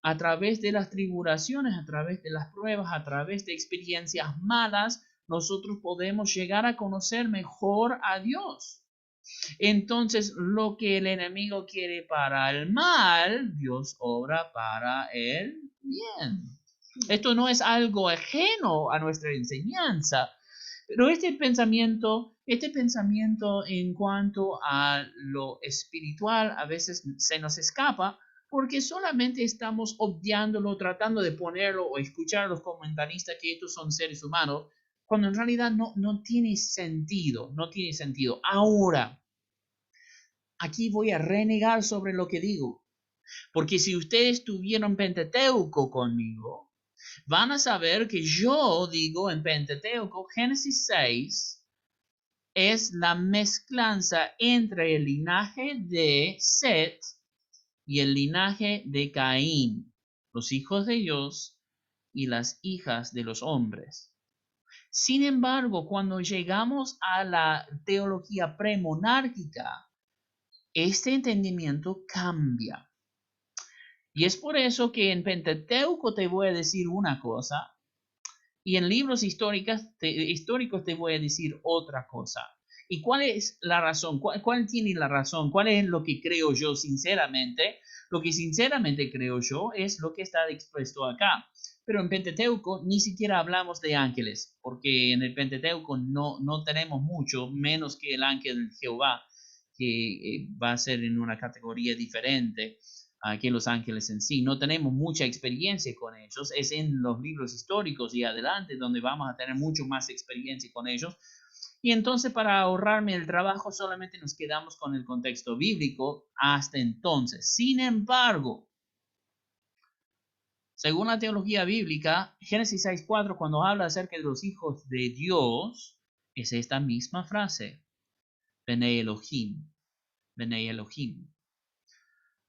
a través de las tribulaciones, a través de las pruebas, a través de experiencias malas, nosotros podemos llegar a conocer mejor a Dios. Entonces, lo que el enemigo quiere para el mal, Dios obra para el bien. Esto no es algo ajeno a nuestra enseñanza, pero este pensamiento en cuanto a lo espiritual a veces se nos escapa porque solamente estamos obviándolo, tratando de ponerlo o escuchar a los comentaristas que estos son seres humanos, cuando en realidad no tiene sentido, no tiene sentido. Ahora, aquí voy a renegar sobre lo que digo, porque si ustedes tuvieron Pentateuco conmigo, van a saber que yo digo en Pentateuco, Génesis 6 es la mezclanza entre el linaje de Set y el linaje de Caín, los hijos de Dios y las hijas de los hombres. Sin embargo, cuando llegamos a la teología premonárquica, este entendimiento cambia. Y es por eso que en Pentateuco te voy a decir una cosa y en libros históricos te voy a decir otra cosa. ¿Y cuál es la razón? ¿Cuál tiene la razón? ¿Cuál es lo que creo yo sinceramente? Lo que sinceramente creo yo es lo que está expuesto acá. Pero en Pentateuco ni siquiera hablamos de ángeles, porque en el Pentateuco no tenemos mucho, menos que el ángel de Jehová, que va a ser en una categoría diferente que los ángeles en sí. No tenemos mucha experiencia con ellos. Es en los libros históricos y adelante donde vamos a tener mucho más experiencia con ellos. Y entonces, para ahorrarme el trabajo, solamente nos quedamos con el contexto bíblico hasta entonces. Sin embargo, según la teología bíblica, Génesis 6:4, cuando habla acerca de los hijos de Dios, es esta misma frase. Bnei Elohim. Bnei Elohim.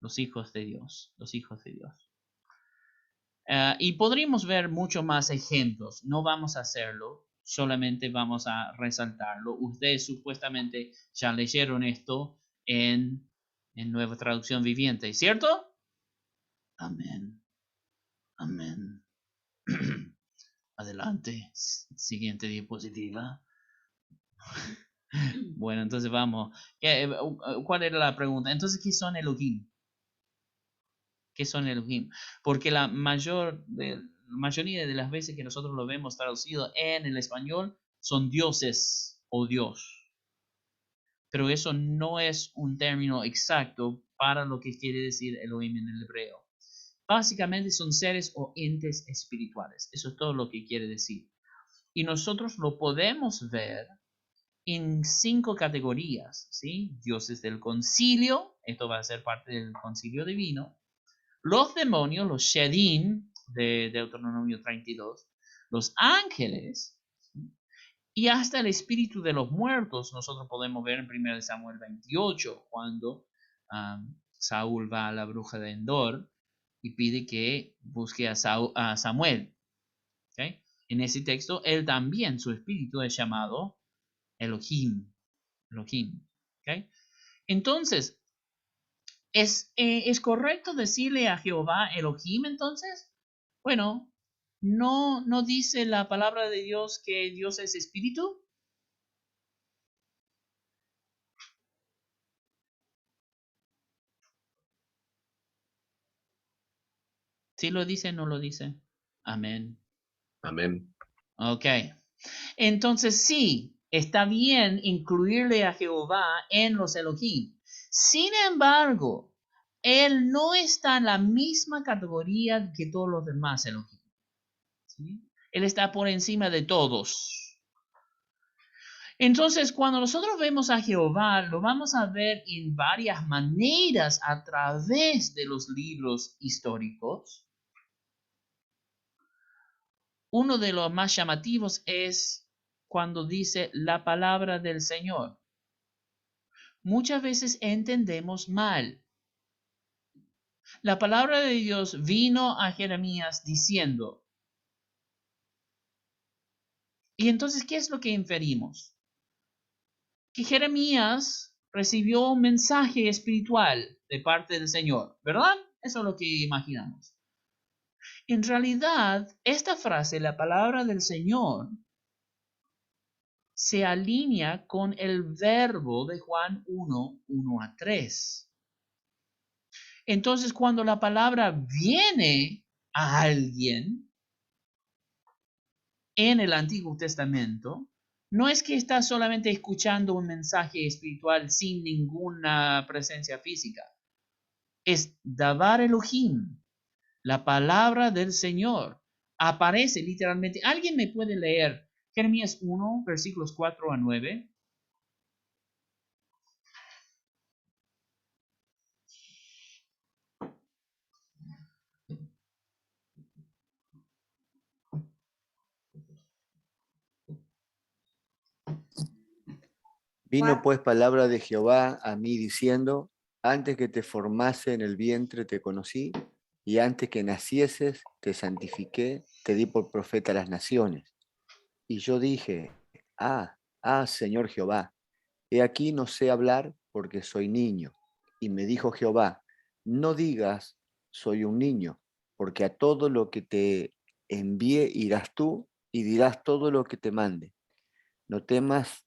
Los hijos de Dios. Los hijos de Dios. Y podríamos ver muchos más ejemplos. No vamos a hacerlo. Solamente vamos a resaltarlo. Ustedes supuestamente ya leyeron esto en Nueva Traducción Viviente, ¿cierto? Amén. Amén. Adelante. Siguiente diapositiva. Bueno, entonces vamos. ¿Cuál era la pregunta? Entonces, ¿qué son Elohim? ¿Qué son Elohim? Porque la mayoría de las veces que nosotros lo vemos traducido en el español son dioses o Dios. Pero eso no es un término exacto para lo que quiere decir Elohim en el hebreo. Básicamente son seres o entes espirituales. Eso es todo lo que quiere decir. Y nosotros lo podemos ver en 5 categorías, ¿sí? Dioses del concilio, esto va a ser parte del concilio divino. Los demonios, los Shedim, de Deuteronomio 32, los ángeles, ¿sí? Y hasta el espíritu de los muertos, nosotros podemos ver en 1 Samuel 28, cuando Saúl va a la bruja de Endor y pide que busque a Samuel. ¿Okay? En ese texto, él también, su espíritu es llamado Elohim. Elohim. ¿Okay? Entonces, ¿es correcto decirle a Jehová Elohim entonces? Bueno, ¿no dice la palabra de Dios que Dios es espíritu? ¿Sí lo dice o no lo dice? Amén. Amén. Ok. Entonces sí, está bien incluirle a Jehová en los Elohim. Sin embargo, él no está en la misma categoría que todos los demás Elohim. ¿Sí? Él está por encima de todos. Entonces, cuando nosotros vemos a Jehová, lo vamos a ver en varias maneras a través de los libros históricos. Uno de los más llamativos es cuando dice la palabra del Señor. Muchas veces entendemos mal. La palabra de Dios vino a Jeremías diciendo. Y entonces, ¿qué es lo que inferimos? Que Jeremías recibió un mensaje espiritual de parte del Señor, ¿verdad? Eso es lo que imaginamos. En realidad, esta frase, la palabra del Señor, se alinea con el verbo de Juan 1:1-3. Entonces, cuando la palabra viene a alguien en el Antiguo Testamento, no es que está solamente escuchando un mensaje espiritual sin ninguna presencia física. Es Davar Elohim, la palabra del Señor. Aparece literalmente. ¿Alguien me puede leer Jeremías 1, versículos 4-9? Vino pues palabra de Jehová a mí diciendo, antes que te formase en el vientre te conocí, y antes que nacieses te santifiqué, te di por profeta a las naciones. Y yo dije, Señor Jehová, he aquí no sé hablar porque soy niño. Y me dijo Jehová, no digas, soy un niño, porque a todo lo que te envíe irás tú y dirás todo lo que te mande. No temas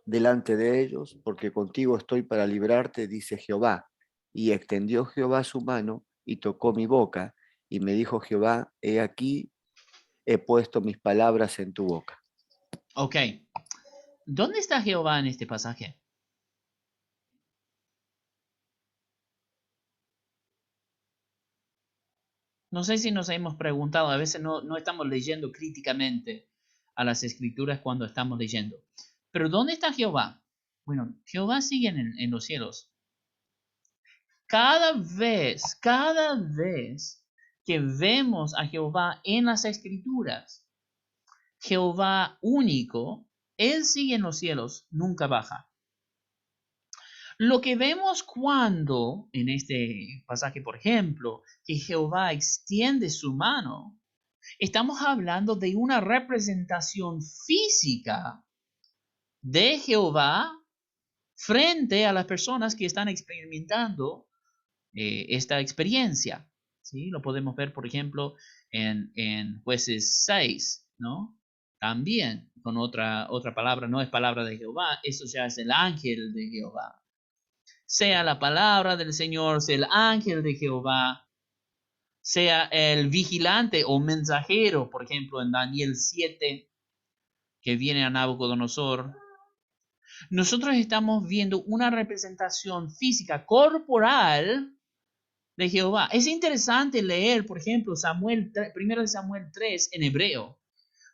delante de ellos, porque contigo estoy para librarte, dice Jehová. Y extendió Jehová su mano y tocó mi boca, y me dijo Jehová, he aquí, he puesto mis palabras en tu boca. Ok. ¿Dónde está Jehová en este pasaje? No sé si nos hemos preguntado, a veces no estamos leyendo críticamente a las escrituras cuando estamos leyendo. Pero ¿dónde está Jehová? Bueno, Jehová sigue en los cielos. Cada vez que vemos a Jehová en las escrituras, Jehová único, Él sigue en los cielos, nunca baja. Lo que vemos cuando, en este pasaje, por ejemplo, que Jehová extiende su mano, estamos hablando de una representación física de Jehová frente a las personas que están experimentando esta experiencia. ¿Sí? Lo podemos ver, por ejemplo, en Jueces 6, ¿no? También, con otra palabra, no es palabra de Jehová, eso ya es el ángel de Jehová. Sea la palabra del Señor, sea el ángel de Jehová, sea el vigilante o mensajero, por ejemplo, en Daniel 7, que viene a Nabucodonosor. Nosotros estamos viendo una representación física, corporal, de Jehová. Es interesante leer, por ejemplo, 1 Samuel 3 en hebreo,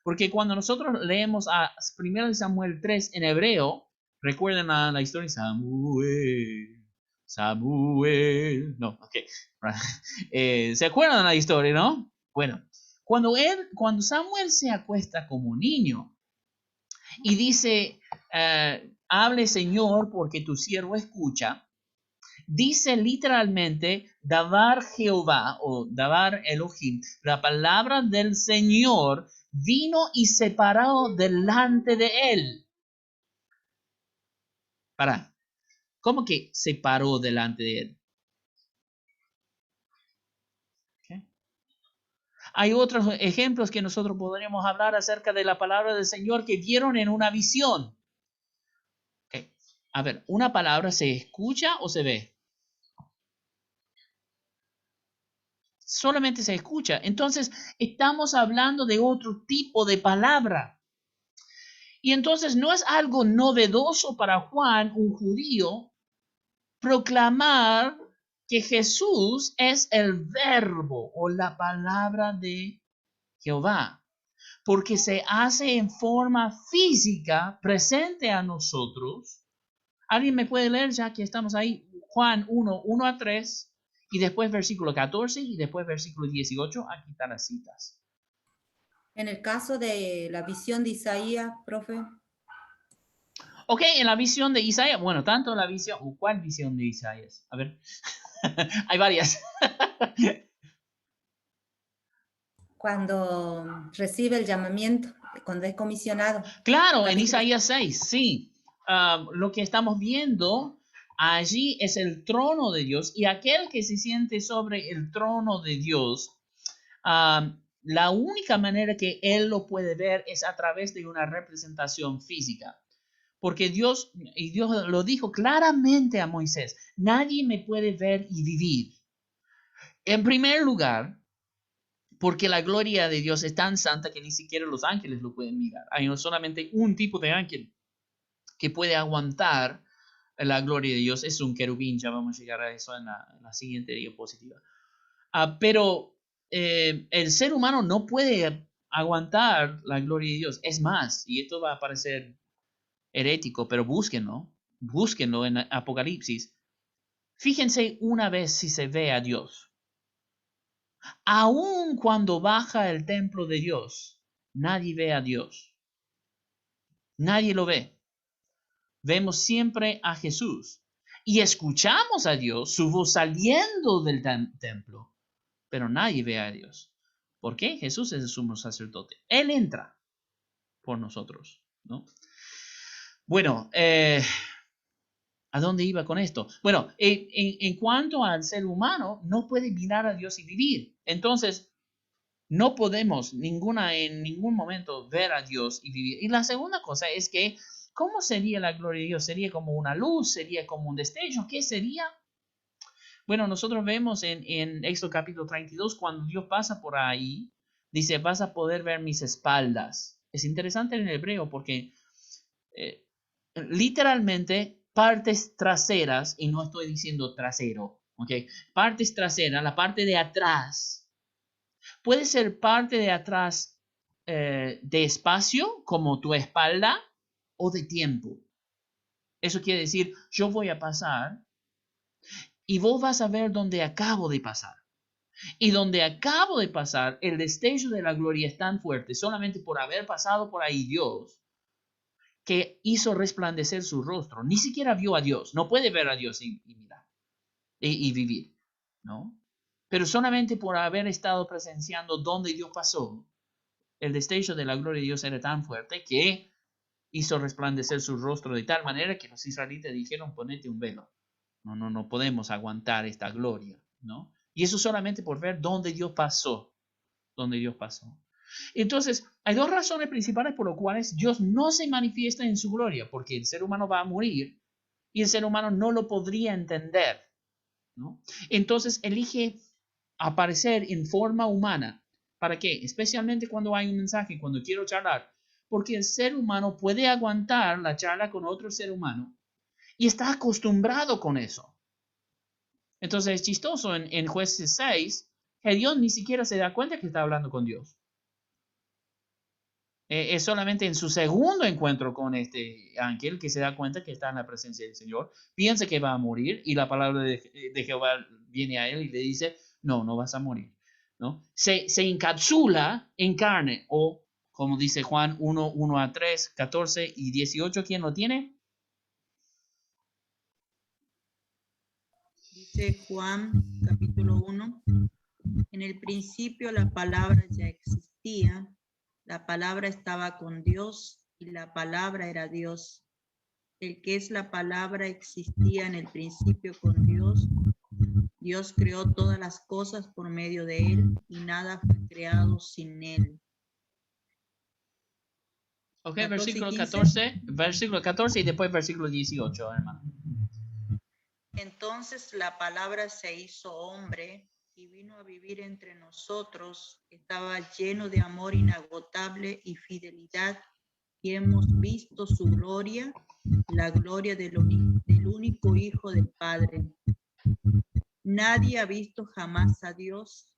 porque cuando nosotros leemos a 1 Samuel 3 en hebreo, recuerden la historia de Samuel, no, ok, ¿se acuerdan de la historia, no? Bueno, cuando Samuel se acuesta como niño y dice, hable Señor porque tu siervo escucha, dice literalmente, Davar Jehová o Davar Elohim, la palabra del Señor vino y se paró delante de él. ¿Cómo que se paró delante de él? ¿Okay? Hay otros ejemplos que nosotros podríamos hablar acerca de la palabra del Señor que vieron en una visión. Okay. A ver, ¿una palabra se escucha o se ve? Solamente se escucha. Entonces, estamos hablando de otro tipo de palabra. Y entonces no es algo novedoso para Juan, un judío, proclamar que Jesús es el verbo o la palabra de Jehová, porque se hace en forma física presente a nosotros. ¿Alguien me puede leer ya que estamos ahí? Juan 1, 1 a 3, y después versículo 14 y después versículo 18. Aquí están las citas. En el caso de la visión de Isaías, profe. Ok, en la visión de Isaías, bueno, tanto la visión, ¿cuál visión de Isaías? A ver, hay varias. Cuando recibe el llamamiento, cuando es comisionado. Claro, en Isaías 6, sí. Lo que estamos viendo allí es el trono de Dios y aquel que se siente sobre el trono de Dios, la única manera que él lo puede ver es a través de una representación física. Porque Dios lo dijo claramente a Moisés, nadie me puede ver y vivir. En primer lugar, porque la gloria de Dios es tan santa que ni siquiera los ángeles lo pueden mirar. Hay solamente un tipo de ángel que puede aguantar la gloria de Dios, es un querubín. Ya vamos a llegar a eso en la siguiente diapositiva. Pero el ser humano no puede aguantar la gloria de Dios. Es más, y esto va a parecer herético, pero búsquenlo en Apocalipsis. Fíjense una vez si se ve a Dios. Aun cuando baja el templo de Dios, nadie ve a Dios. Nadie lo ve. Vemos siempre a Jesús y escuchamos a Dios, su voz saliendo del templo, pero nadie ve a Dios. ¿Por qué? Jesús es el sumo sacerdote. Él entra por nosotros, ¿no? Bueno, ¿A dónde iba con esto? Bueno, en cuanto al ser humano, no puede mirar a Dios y vivir. Entonces, no podemos en ningún momento ver a Dios y vivir. Y la segunda cosa es que, ¿cómo sería la gloria de Dios? ¿Sería como una luz? ¿Sería como un destello? ¿Qué sería? Bueno, nosotros vemos en Éxodo capítulo 32, cuando Dios pasa por ahí, dice, vas a poder ver mis espaldas. Es interesante en el hebreo porque literalmente partes traseras, y no estoy diciendo trasero, ¿ok? Partes traseras, la parte de atrás, puede ser parte de atrás de espacio, como tu espalda, o de tiempo. Eso quiere decir, yo voy a pasar y vos vas a ver donde acabo de pasar. Y donde acabo de pasar, el destello de la gloria es tan fuerte, solamente por haber pasado por ahí Dios, que hizo resplandecer su rostro. Ni siquiera vio a Dios. No puede ver a Dios y mirar y vivir, ¿no? Pero solamente por haber estado presenciando donde Dios pasó, el destello de la gloria de Dios era tan fuerte que hizo resplandecer su rostro de tal manera que los israelitas dijeron, ponete un velo. No podemos aguantar esta gloria, ¿no? Y eso solamente por ver dónde Dios pasó, donde Dios pasó. Entonces, hay dos razones principales por las cuales Dios no se manifiesta en su gloria, porque el ser humano va a morir y el ser humano no lo podría entender, ¿no? Entonces, elige aparecer en forma humana. ¿Para qué? Especialmente cuando hay un mensaje, cuando quiero charlar, porque el ser humano puede aguantar la charla con otro ser humano y está acostumbrado con eso. Entonces es chistoso, en Jueces 6, Gedeón ni siquiera se da cuenta que está hablando con Dios. Es solamente en su segundo encuentro con este ángel que se da cuenta que está en la presencia del Señor, piensa que va a morir y la palabra de Jehová viene a él y le dice, no vas a morir, ¿no? Se encapsula en carne, o como dice Juan 1 a 3, 14 y 18, ¿quién lo tiene? Dice Juan capítulo 1, en el principio la palabra ya existía, la palabra estaba con Dios y la palabra era Dios. El que es la palabra existía en el principio con Dios. Dios creó todas las cosas por medio de él y nada fue creado sin él. Ok, 14, versículo 14 y después versículo 18, hermano. Entonces la palabra se hizo hombre y vino a vivir entre nosotros. Estaba lleno de amor inagotable y fidelidad, y hemos visto su gloria, la gloria del único Hijo del Padre. Nadie ha visto jamás a Dios,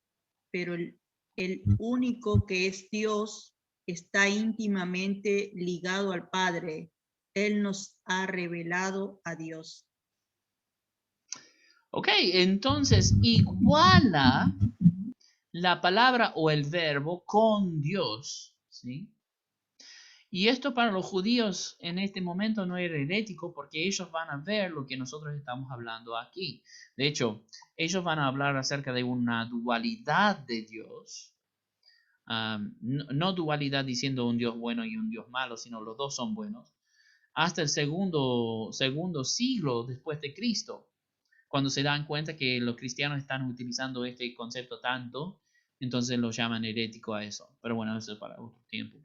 pero el único que es Dios está íntimamente ligado al Padre. Él nos ha revelado a Dios. Ok, entonces iguala la palabra o el verbo con Dios, ¿sí? Y esto para los judíos en este momento no era herético porque ellos van a ver lo que nosotros estamos hablando aquí. De hecho, ellos van a hablar acerca de una dualidad de Dios. No dualidad diciendo un Dios bueno y un Dios malo, sino los dos son buenos. Hasta el segundo siglo después de Cristo, cuando se dan cuenta que los cristianos están utilizando este concepto tanto, entonces lo llaman herético a eso. Pero bueno, eso es para otro tiempo,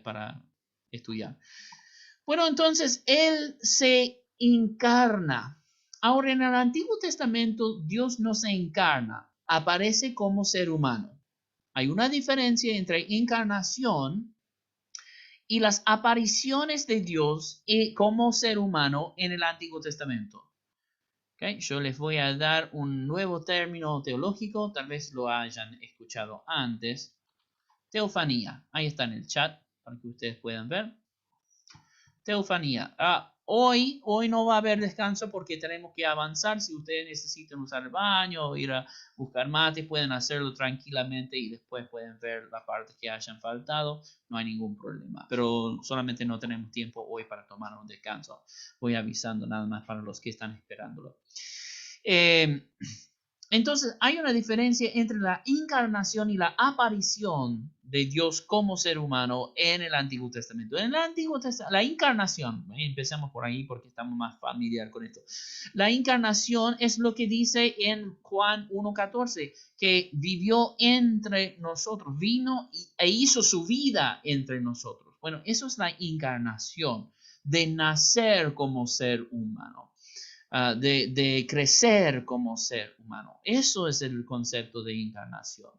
para estudiar. Bueno, entonces Él se encarna. Ahora, en el Antiguo Testamento, Dios no se encarna, aparece como ser humano. Hay una diferencia entre encarnación y las apariciones de Dios como ser humano en el Antiguo Testamento. Okay, yo les voy a dar un nuevo término teológico, tal vez lo hayan escuchado antes. Teofanía, ahí está en el chat para que ustedes puedan ver. Teofanía. Hoy no va a haber descanso porque tenemos que avanzar. Si ustedes necesitan usar el baño o ir a buscar mate, pueden hacerlo tranquilamente y después pueden ver la parte que hayan faltado. No hay ningún problema. Pero solamente no tenemos tiempo hoy para tomar un descanso. Voy avisando nada más para los que están esperándolo. Entonces, hay una diferencia entre la encarnación y la aparición de Dios como ser humano en el Antiguo Testamento. En el Antiguo Testamento, la encarnación, empecemos por ahí porque estamos más familiar con esto. La encarnación es lo que dice en Juan 1:14, que vivió entre nosotros, vino e hizo su vida entre nosotros. Bueno, eso es la encarnación, de nacer como ser humano. De crecer como ser humano. Eso es el concepto de encarnación.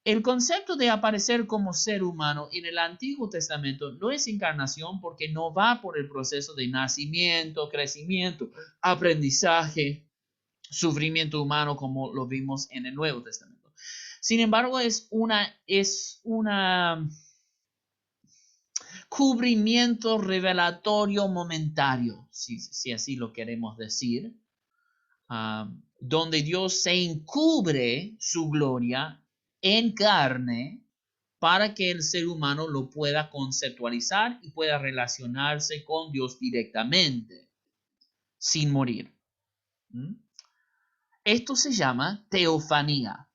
El concepto de aparecer como ser humano en el Antiguo Testamento no es encarnación porque no va por el proceso de nacimiento, crecimiento, aprendizaje, sufrimiento humano como lo vimos en el Nuevo Testamento. Sin embargo, es una cubrimiento revelatorio momentario, si así lo queremos decir, donde Dios se encubre su gloria en carne para que el ser humano lo pueda conceptualizar y pueda relacionarse con Dios directamente, sin morir. Esto se llama teofanía.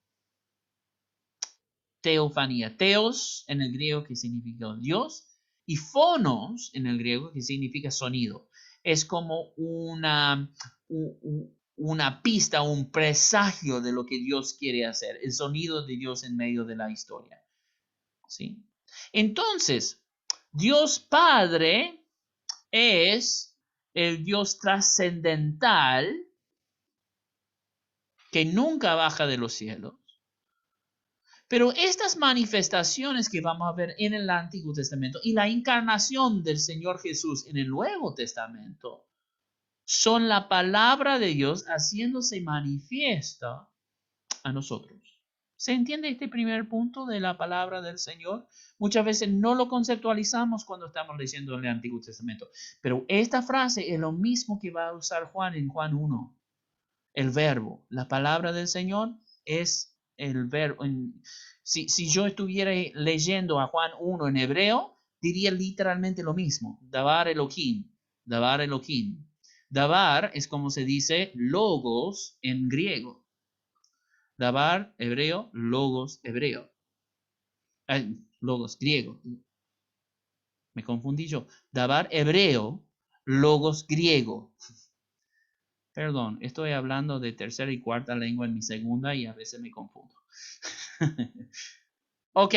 Teofanía. Teos en el griego, que significa Dios, y fonos en el griego, que significa sonido. Es como una pista, un presagio de lo que Dios quiere hacer, el sonido de Dios en medio de la historia. ¿Sí? Entonces, Dios Padre es el Dios trascendental que nunca baja de los cielos. Pero estas manifestaciones que vamos a ver en el Antiguo Testamento y la encarnación del Señor Jesús en el Nuevo Testamento son la palabra de Dios haciéndose manifiesta a nosotros. ¿Se entiende este primer punto de la palabra del Señor? Muchas veces no lo conceptualizamos cuando estamos leyendo el Antiguo Testamento, pero esta frase es lo mismo que va a usar Juan en Juan 1. El verbo, la palabra del Señor es el verbo. Si yo estuviera leyendo a Juan 1 en hebreo, diría literalmente lo mismo. Dabar Elohim, Dabar Elohim. Dabar es como se dice logos en griego. Dabar hebreo, logos hebreo. Logos griego. Me confundí yo. Dabar hebreo, logos griego. Perdón, estoy hablando de tercera y cuarta lengua en mi segunda y a veces me confundo. Ok.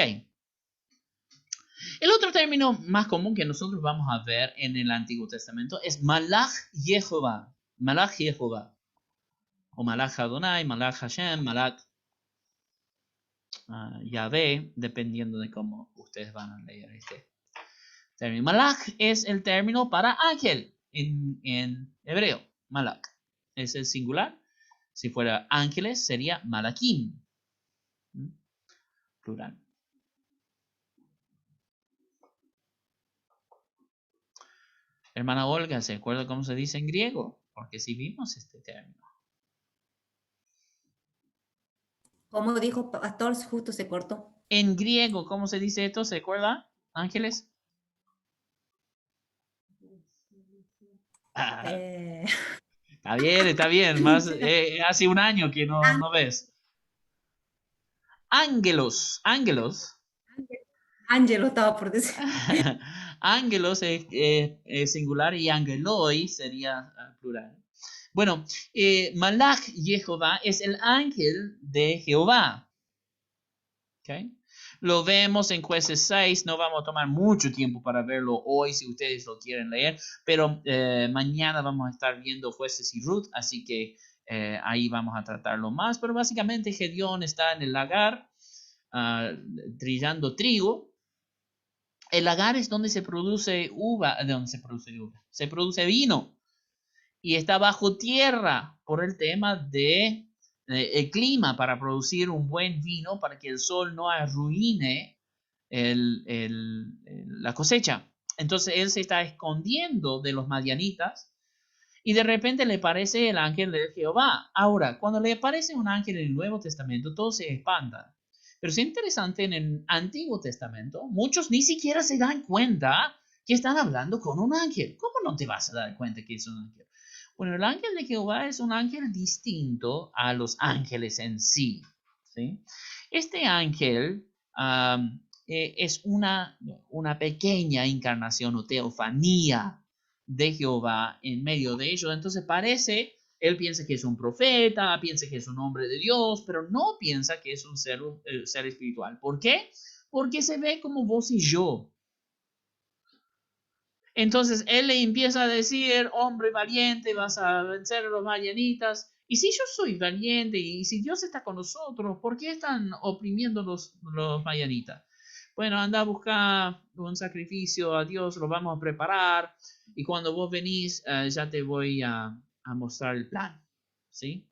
El otro término más común que nosotros vamos a ver en el Antiguo Testamento es Malach Yehová. Malach Yehová. O Malach Adonai, Malach Hashem, Malach Yahvé, dependiendo de cómo ustedes van a leer este término. Malach es el término para ángel en hebreo. Malach es el singular. Si fuera ángeles sería Malakim. Plural. Hermana Olga, ¿se acuerda cómo se dice en griego? Porque si vimos este término. Como dijo Pastor, justo se cortó. En griego, ¿cómo se dice esto? ¿Se acuerda? Ángeles. Está bien. Más, hace un año que no ves. Ángelos. Ángelo estaba por decir. Ángelos es singular y angeloi sería plural. Bueno, Malach Yehová es el ángel de Jehová. ¿Okay? Lo vemos en Jueces 6, no vamos a tomar mucho tiempo para verlo hoy si ustedes lo quieren leer, pero mañana vamos a estar viendo Jueces y Ruth, así que ahí vamos a tratarlo más, pero básicamente Gedeón está en el lagar trillando trigo. El lagar es donde se produce uva, se produce vino y está bajo tierra por el tema de el clima para producir un buen vino para que el sol no arruine la cosecha. Entonces él se está escondiendo de los madianitas y de repente le aparece el ángel de Jehová. Ahora, cuando le aparece un ángel en el Nuevo Testamento, todos se espantan. Pero es interesante, en el Antiguo Testamento, muchos ni siquiera se dan cuenta que están hablando con un ángel. ¿Cómo no te vas a dar cuenta que es un ángel? Bueno, el ángel de Jehová es un ángel distinto a los ángeles en sí. ¿Sí? Este ángel es una pequeña encarnación o teofanía de Jehová en medio de ellos. Entonces él piensa que es un profeta, piensa que es un hombre de Dios, pero no piensa que es un ser espiritual. ¿Por qué? Porque se ve como vos y yo. Entonces él le empieza a decir, hombre valiente, vas a vencer a los madianitas. Y si yo soy valiente y si Dios está con nosotros, ¿por qué están oprimiendo los madianitas? Bueno, anda a buscar un sacrificio a Dios, lo vamos a preparar. Y cuando vos venís, ya te voy a mostrar el plan. ¿Sí?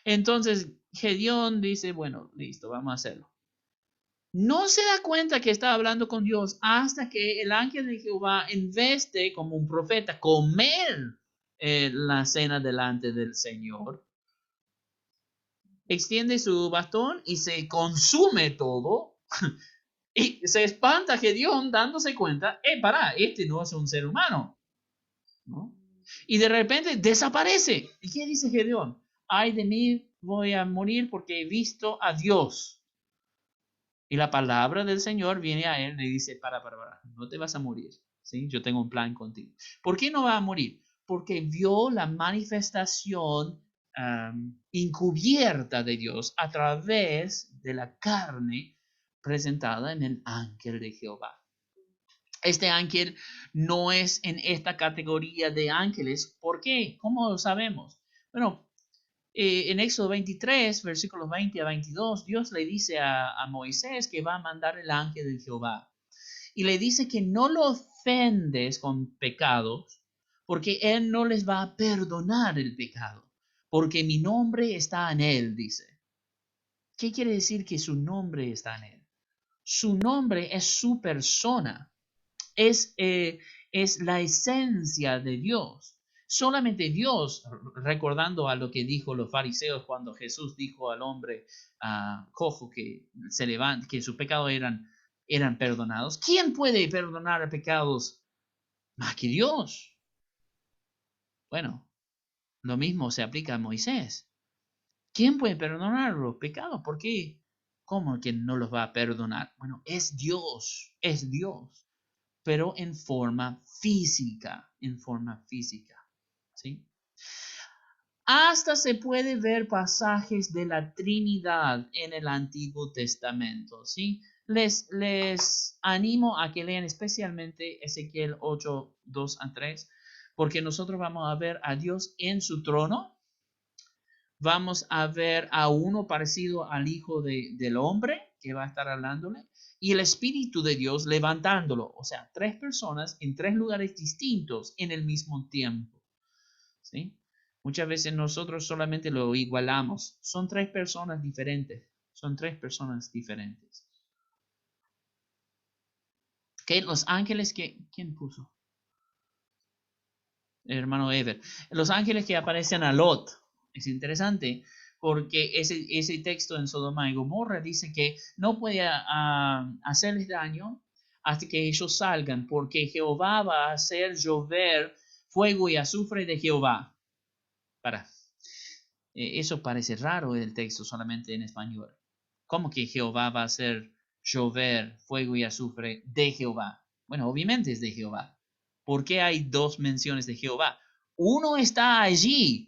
Entonces Gedeón dice, bueno, listo, vamos a hacerlo. No se da cuenta que está hablando con Dios hasta que el ángel de Jehová, en vez de, como un profeta, comer la cena delante del Señor, extiende su bastón y se consume todo. Y se espanta Gedeón dándose cuenta, este no es un ser humano, ¿no? Y de repente desaparece. ¿Y qué dice Gedeón? Ay de mí, voy a morir porque he visto a Dios. Y la palabra del Señor viene a él y le dice, para, no te vas a morir, ¿sí? Yo tengo un plan contigo. ¿Por qué no va a morir? Porque vio la manifestación encubierta de Dios a través de la carne presentada en el ángel de Jehová. Este ángel no es en esta categoría de ángeles. ¿Por qué? ¿Cómo lo sabemos? Bueno, en Éxodo 23, versículos 20 a 22, Dios le dice a Moisés que va a mandar el ángel de Jehová. Y le dice que no lo ofendes con pecados, porque él no les va a perdonar el pecado, porque mi nombre está en él, dice. ¿Qué quiere decir que su nombre está en él? Su nombre es su persona, es la esencia de Dios. Solamente Dios, recordando a lo que dijo los fariseos cuando Jesús dijo al hombre cojo que se levanta, que sus pecados eran perdonados. ¿Quién puede perdonar pecados más que Dios? Bueno, lo mismo se aplica a Moisés. ¿Quién puede perdonar los pecados? ¿Por qué? ¿Cómo que no los va a perdonar? Bueno, es Dios, pero en forma física, ¿sí? Hasta se puede ver pasajes de la Trinidad en el Antiguo Testamento, ¿sí? Les animo a que lean especialmente Ezequiel 8, 2 a 3, porque nosotros vamos a ver a Dios en su trono, vamos a ver a uno parecido al Hijo del Hombre, que va a estar hablándole, y el Espíritu de Dios levantándolo. O sea, 3 personas en 3 lugares distintos en el mismo tiempo. ¿Sí? Muchas veces nosotros solamente lo igualamos. Son 3 personas diferentes. ¿Qué? Los ángeles que... ¿Quién puso? El hermano Ever. Los ángeles que aparecen a Lot. Es interesante porque ese texto en Sodoma y Gomorra dice que no puede hacerles daño hasta que ellos salgan, porque Jehová va a hacer llover fuego y azufre de Jehová. Eso parece raro el texto solamente en español. ¿Cómo que Jehová va a hacer llover fuego y azufre de Jehová? Bueno, obviamente es de Jehová. ¿Por qué hay 2 menciones de Jehová? Uno está allí.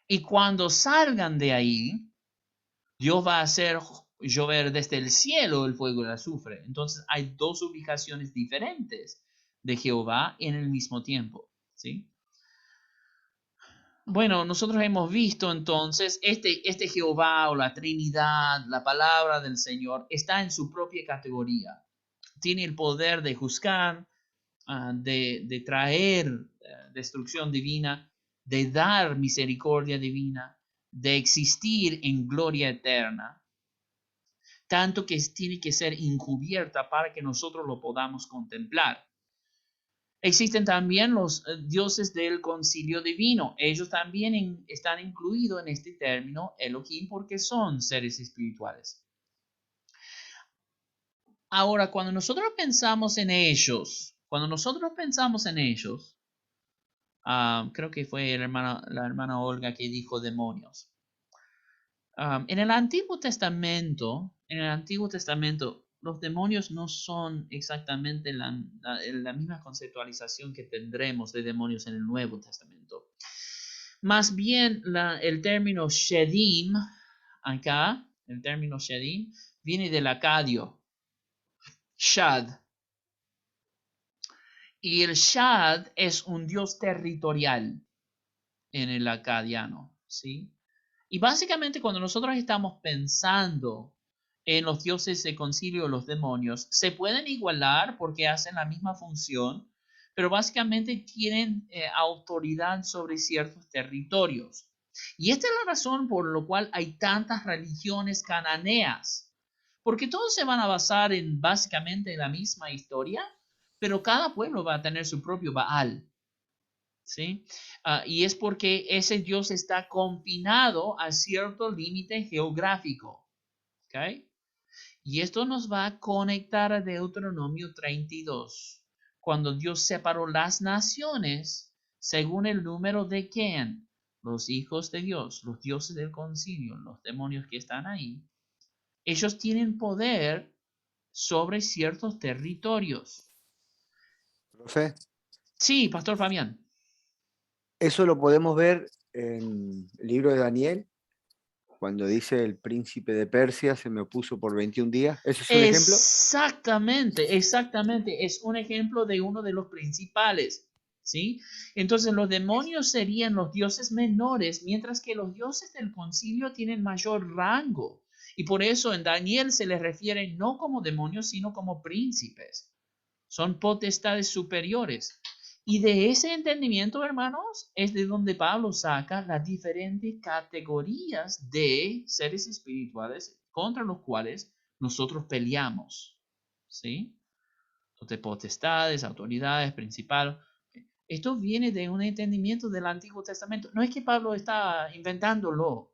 Y cuando salgan de ahí, Dios va a hacer llover desde el cielo el fuego y el azufre. Entonces hay 2 ubicaciones diferentes de Jehová en el mismo tiempo, ¿sí? Bueno, nosotros hemos visto entonces este Jehová o la Trinidad, la palabra del Señor, está en su propia categoría. Tiene el poder de juzgar, de traer destrucción divina, de dar misericordia divina, de existir en gloria eterna, tanto que tiene que ser encubierta para que nosotros lo podamos contemplar. Existen también los dioses del concilio divino. Ellos también están incluidos en este término Elohim porque son seres espirituales. Ahora, cuando nosotros pensamos en ellos, Creo que fue la hermana Olga que dijo demonios. En el Antiguo Testamento, los demonios no son exactamente la misma conceptualización que tendremos de demonios en el Nuevo Testamento. Más bien, el término Shedim, acá, el término Shedim, viene del acadio, Shad. Y el Shad es un dios territorial en el acadiano, ¿sí? Y básicamente cuando nosotros estamos pensando en los dioses de concilio, los demonios, se pueden igualar porque hacen la misma función, pero básicamente tienen autoridad sobre ciertos territorios. Y esta es la razón por la cual hay tantas religiones cananeas, porque todos se van a basar en básicamente la misma historia, pero cada pueblo va a tener su propio Baal, ¿sí? Y es porque ese Dios está confinado a cierto límite geográfico, ¿ok? Y esto nos va a conectar a Deuteronomio 32, cuando Dios separó las naciones según el número de quién, los hijos de Dios, los dioses del concilio, los demonios que están ahí. Ellos tienen poder sobre ciertos territorios. Profe, Sí, Pastor Fabián. eso lo podemos ver en el libro de Daniel, cuando dice el príncipe de Persia se me opuso por 21 días. ¿Eso es un ejemplo? Exactamente. Es un ejemplo de uno de los principales, ¿sí? Entonces los demonios serían los dioses menores, mientras que los dioses del concilio tienen mayor rango. Y por eso en Daniel se les refiere no como demonios, sino como príncipes. Son potestades superiores. Y de ese entendimiento, hermanos, es de donde Pablo saca las diferentes categorías de seres espirituales contra los cuales nosotros peleamos. ¿Sí? Entonces, potestades, autoridades, principales. Esto viene de un entendimiento del Antiguo Testamento. No es que Pablo está inventándolo.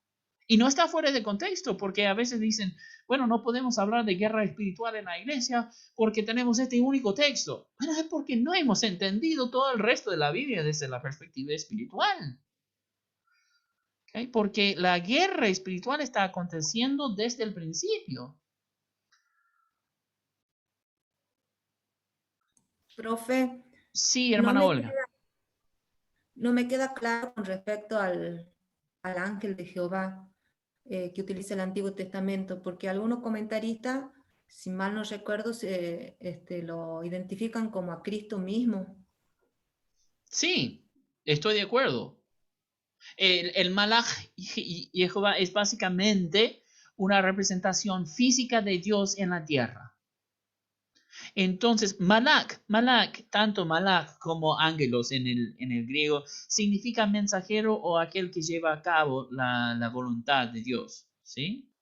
Y no está fuera de contexto, porque a veces dicen, bueno, no podemos hablar de guerra espiritual en la iglesia porque tenemos este único texto. Bueno, es porque no hemos entendido todo el resto de la Biblia desde la perspectiva espiritual. ¿Okay? Porque la guerra espiritual está aconteciendo desde el principio. Profe, Sí, no hermana me Olga. no me queda claro con respecto al ángel de Jehová que utiliza el Antiguo Testamento, porque algunos comentaristas, si mal no recuerdo, lo identifican como a Cristo mismo. Sí, estoy de acuerdo. El Malach y Jehová es básicamente una representación física de Dios en la tierra. Entonces, Malach, tanto Malach como ángelos en el griego, significa mensajero o aquel que lleva a cabo la voluntad de Dios, ¿sí?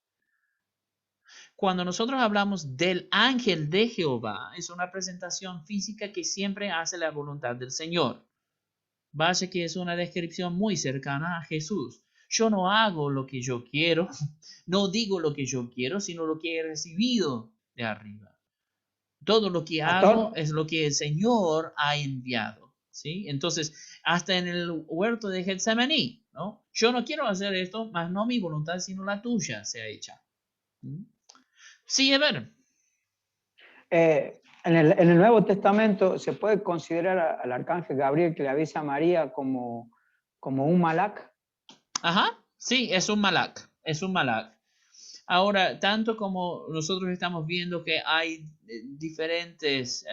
Cuando nosotros hablamos del ángel de Jehová, es una presentación física que siempre hace la voluntad del Señor. Vaya que es una descripción muy cercana a Jesús. Yo no hago lo que yo quiero, no digo lo que yo quiero, sino lo que he recibido de arriba. Todo lo que hago es lo que el Señor ha enviado, ¿sí? Entonces, hasta en el huerto de Getsemaní, ¿no? Yo no quiero hacer esto, más no mi voluntad, sino la tuya sea hecha. Sí, a ver. En el Nuevo Testamento se puede considerar al arcángel Gabriel que le avisa a María como un malach. Ajá, sí, es un malach, es un malach. Ahora, tanto como nosotros estamos viendo que hay diferentes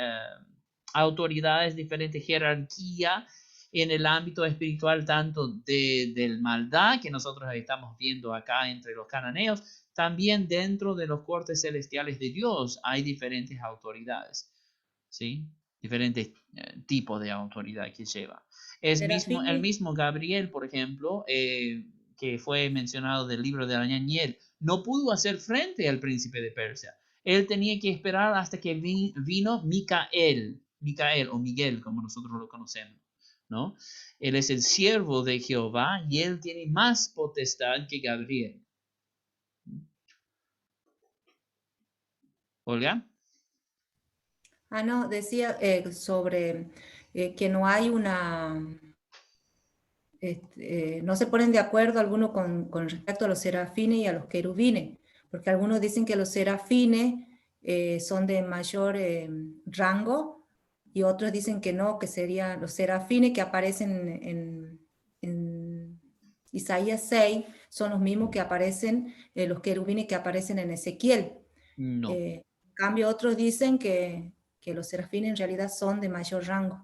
autoridades, diferente jerarquía en el ámbito espiritual, tanto del maldad que nosotros estamos viendo acá entre los cananeos, también dentro de los cortes celestiales de Dios hay diferentes autoridades, ¿sí? Diferentes tipos de autoridad que lleva. El mismo Gabriel, por ejemplo, que fue mencionado del libro de Daniel, no pudo hacer frente al príncipe de Persia. Él tenía que esperar hasta que vino Micael o Miguel, como nosotros lo conocemos, ¿no? Él es el siervo de Jehová y él tiene más potestad que Gabriel. ¿Olga? No, decía sobre que no hay una no se ponen de acuerdo algunos con respecto a los serafines y a los querubines, porque algunos dicen que los serafines son de mayor rango, y otros dicen que no, que serían los serafines que aparecen en Isaías 6, son los mismos que aparecen, los querubines que aparecen en Ezequiel. No. En cambio, otros dicen que los serafines en realidad son de mayor rango.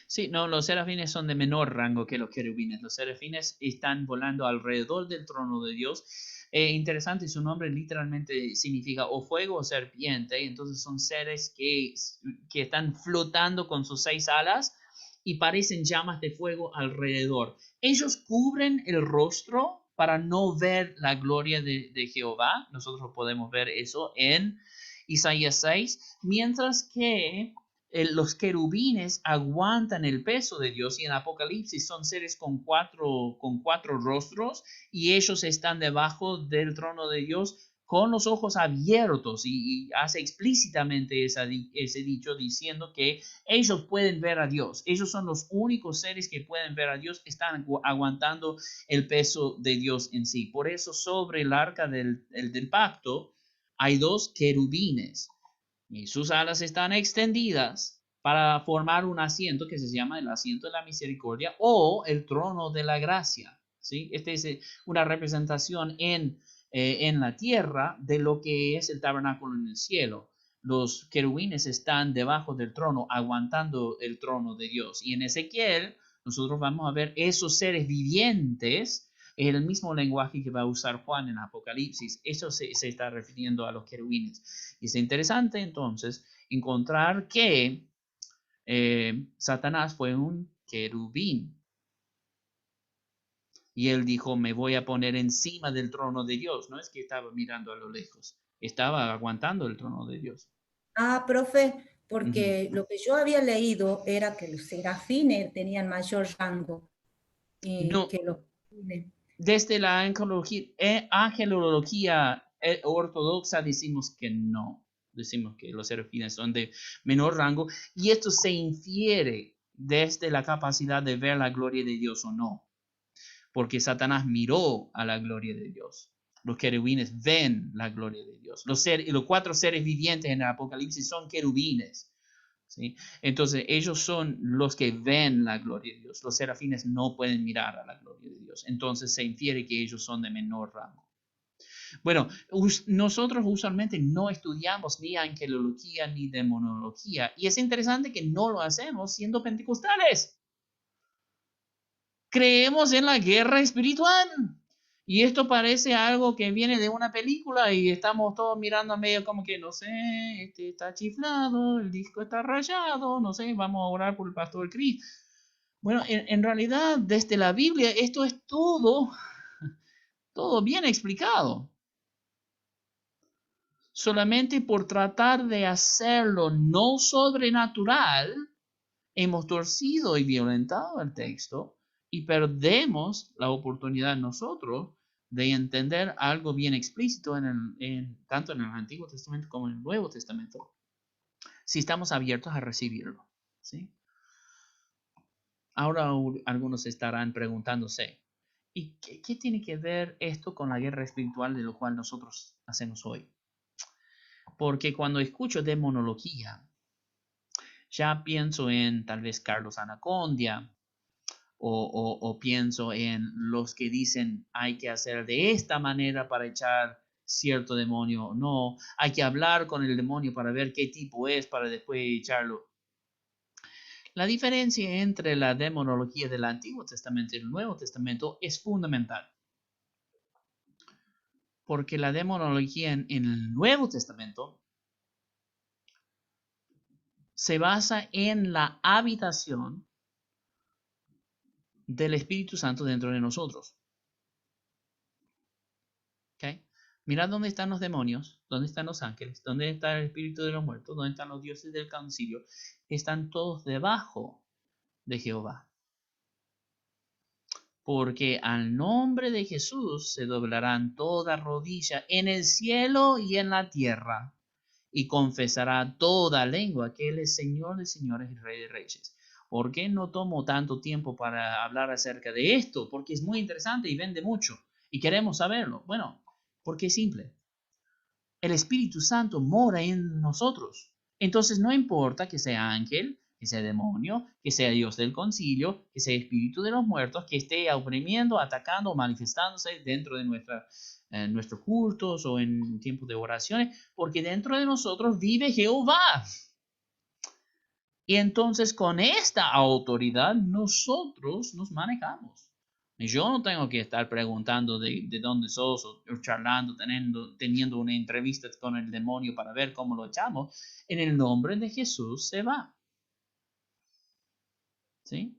Sí, no, los serafines son de menor rango que los querubines. Los serafines están volando alrededor del trono de Dios. Interesante, su nombre literalmente significa o fuego o serpiente. Entonces son seres que están flotando con sus 6 alas y parecen llamas de fuego alrededor. Ellos cubren el rostro para no ver la gloria de Jehová. Nosotros podemos ver eso en Isaías 6, mientras que los querubines aguantan el peso de Dios, y en Apocalipsis son seres con cuatro rostros, y ellos están debajo del trono de Dios con los ojos abiertos, y hace explícitamente ese dicho diciendo que ellos pueden ver a Dios. Ellos son los únicos seres que pueden ver a Dios, están aguantando el peso de Dios en sí. Por eso sobre el arca del pacto hay 2 querubines, y sus alas están extendidas para formar un asiento que se llama el asiento de la misericordia o el trono de la gracia, ¿sí? Esta es una representación en la tierra de lo que es el tabernáculo en el cielo. Los querubines están debajo del trono, aguantando el trono de Dios. Y en Ezequiel nosotros vamos a ver esos seres vivientes, el mismo lenguaje que va a usar Juan en Apocalipsis. Eso se está refiriendo a los querubines. Y es interesante entonces encontrar que Satanás fue un querubín. Y él dijo, me voy a poner encima del trono de Dios. No es que estaba mirando a lo lejos, estaba aguantando el trono de Dios. Ah, profe, porque lo que yo había leído era que los serafines tenían mayor rango No, que los... desde la angelología ortodoxa decimos que no. Decimos que los serafines son de menor rango, y esto se infiere desde la capacidad de ver la gloria de Dios o no, porque Satanás miró a la gloria de Dios. Los querubines ven la gloria de Dios. Los 4 seres vivientes en el Apocalipsis son querubines, ¿sí? Entonces ellos son los que ven la gloria de Dios. Los serafines no pueden mirar a la gloria de Dios. Entonces se infiere que ellos son de menor rango. Bueno, nosotros usualmente no estudiamos ni angelología ni demonología, y es interesante que no lo hacemos siendo pentecostales. Creemos en la guerra espiritual, y esto parece algo que viene de una película, y estamos todos mirando a medio como que, no sé, este está chiflado, el disco está rayado, no sé, vamos a orar por el pastor Chris. Bueno, en realidad desde la Biblia esto es todo bien explicado. Solamente por tratar de hacerlo no sobrenatural, hemos torcido y violentado el texto, y perdemos la oportunidad nosotros de entender algo bien explícito tanto en el Antiguo Testamento como en el Nuevo Testamento, si estamos abiertos a recibirlo, ¿sí? Ahora algunos estarán preguntándose, ¿y qué tiene que ver esto con la guerra espiritual de lo cual nosotros hacemos hoy? Porque cuando escucho demonología, ya pienso en tal vez Carlos Anacondia, o pienso en los que dicen hay que hacer de esta manera para echar cierto demonio. No, hay que hablar con el demonio para ver qué tipo es para después echarlo. La diferencia entre la demonología del Antiguo Testamento y el Nuevo Testamento es fundamental. Porque la demonología en el Nuevo Testamento se basa en la habitación del Espíritu Santo dentro de nosotros. ¿Okay? Mirad dónde están los demonios, dónde están los ángeles, dónde está el espíritu de los muertos, dónde están los dioses del concilio. Están todos debajo de Jehová. Porque al nombre de Jesús se doblarán toda rodilla en el cielo y en la tierra, y confesará toda lengua que Él es Señor de señores y Rey de reyes. ¿Por qué no tomo tanto tiempo para hablar acerca de esto? Porque es muy interesante y vende mucho y queremos saberlo. Bueno, porque es simple. El Espíritu Santo mora en nosotros. Entonces no importa que sea ángel, que sea demonio, que sea Dios del concilio, que sea espíritu de los muertos, que esté oprimiendo, atacando, manifestándose dentro de nuestros cultos o en tiempos de oraciones, porque dentro de nosotros vive Jehová. Y entonces con esta autoridad nosotros nos manejamos. Y yo no tengo que estar preguntando de dónde sos o charlando, teniendo una entrevista con el demonio para ver cómo lo echamos. En el nombre de Jesús se va. ¿Sí?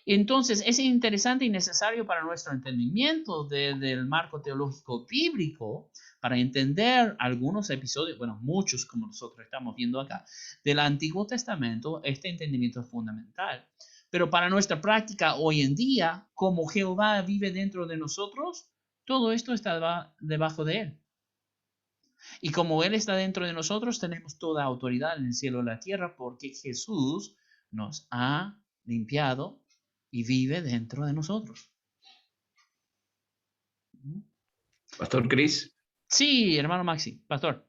Entonces es interesante y necesario para nuestro entendimiento del marco teológico bíblico, para entender algunos episodios, bueno, muchos como nosotros estamos viendo acá, del Antiguo Testamento. Este entendimiento es fundamental. Pero para nuestra práctica hoy en día, como Jehová vive dentro de nosotros, todo esto está debajo de Él. Y como Él está dentro de nosotros, tenemos toda autoridad en el cielo y la tierra, porque Jesús nos ha limpiado y vive dentro de nosotros. Pastor Chris. Sí, hermano Maxi, pastor.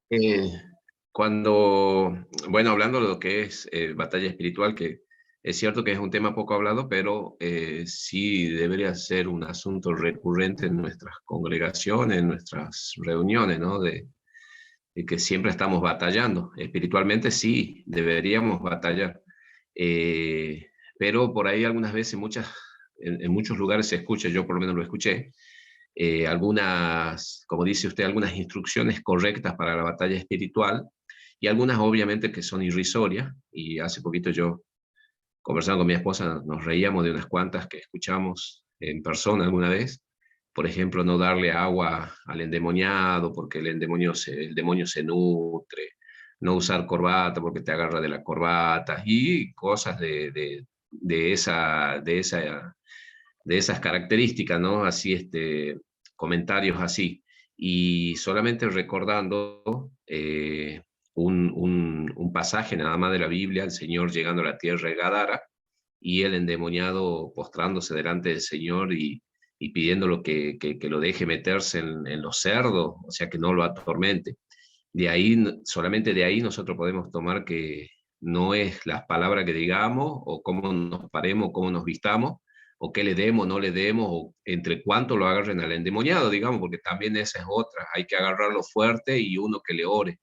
Bueno, hablando de lo que es batalla espiritual, que es cierto que es un tema poco hablado, pero sí debería ser un asunto recurrente en nuestras congregaciones, en nuestras reuniones, ¿no? De que siempre estamos batallando. Espiritualmente sí, deberíamos batallar. Pero por ahí algunas veces, en muchos lugares se escucha, yo por lo menos lo escuché, algunas, como dice usted, algunas instrucciones correctas para la batalla espiritual, y algunas obviamente que son irrisorias. Y hace poquito yo, conversando con mi esposa, nos reíamos de unas cuantas que escuchamos en persona alguna vez. Por ejemplo, no darle agua al endemoniado porque el demonio se nutre, no usar corbata porque te agarra de la corbata, y cosas de esas características, ¿no? Así, comentarios así. Y solamente recordando un pasaje nada más de la Biblia, el Señor llegando a la tierra de Gadara, y el endemoniado postrándose delante del Señor y pidiéndolo que lo deje meterse en los cerdos, o sea, que no lo atormente. De ahí, solamente de ahí nosotros podemos tomar que no es las palabras que digamos, o cómo nos paremos, cómo nos vistamos, o qué le demos, no le demos, o entre cuánto lo agarren al endemoniado, digamos, porque también esa es otra. Hay que agarrarlo fuerte y uno que le ore.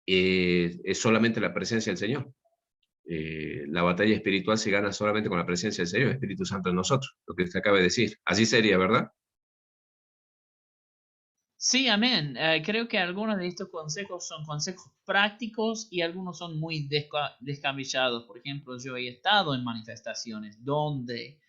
Es solamente la presencia del Señor. La batalla espiritual se gana solamente con la presencia del Señor, el Espíritu Santo en nosotros, lo que usted acaba de decir. Así sería, ¿verdad? Sí, amén. Creo que algunos de estos consejos son consejos prácticos y algunos son muy descabellados. Por ejemplo, yo he estado en manifestaciones donde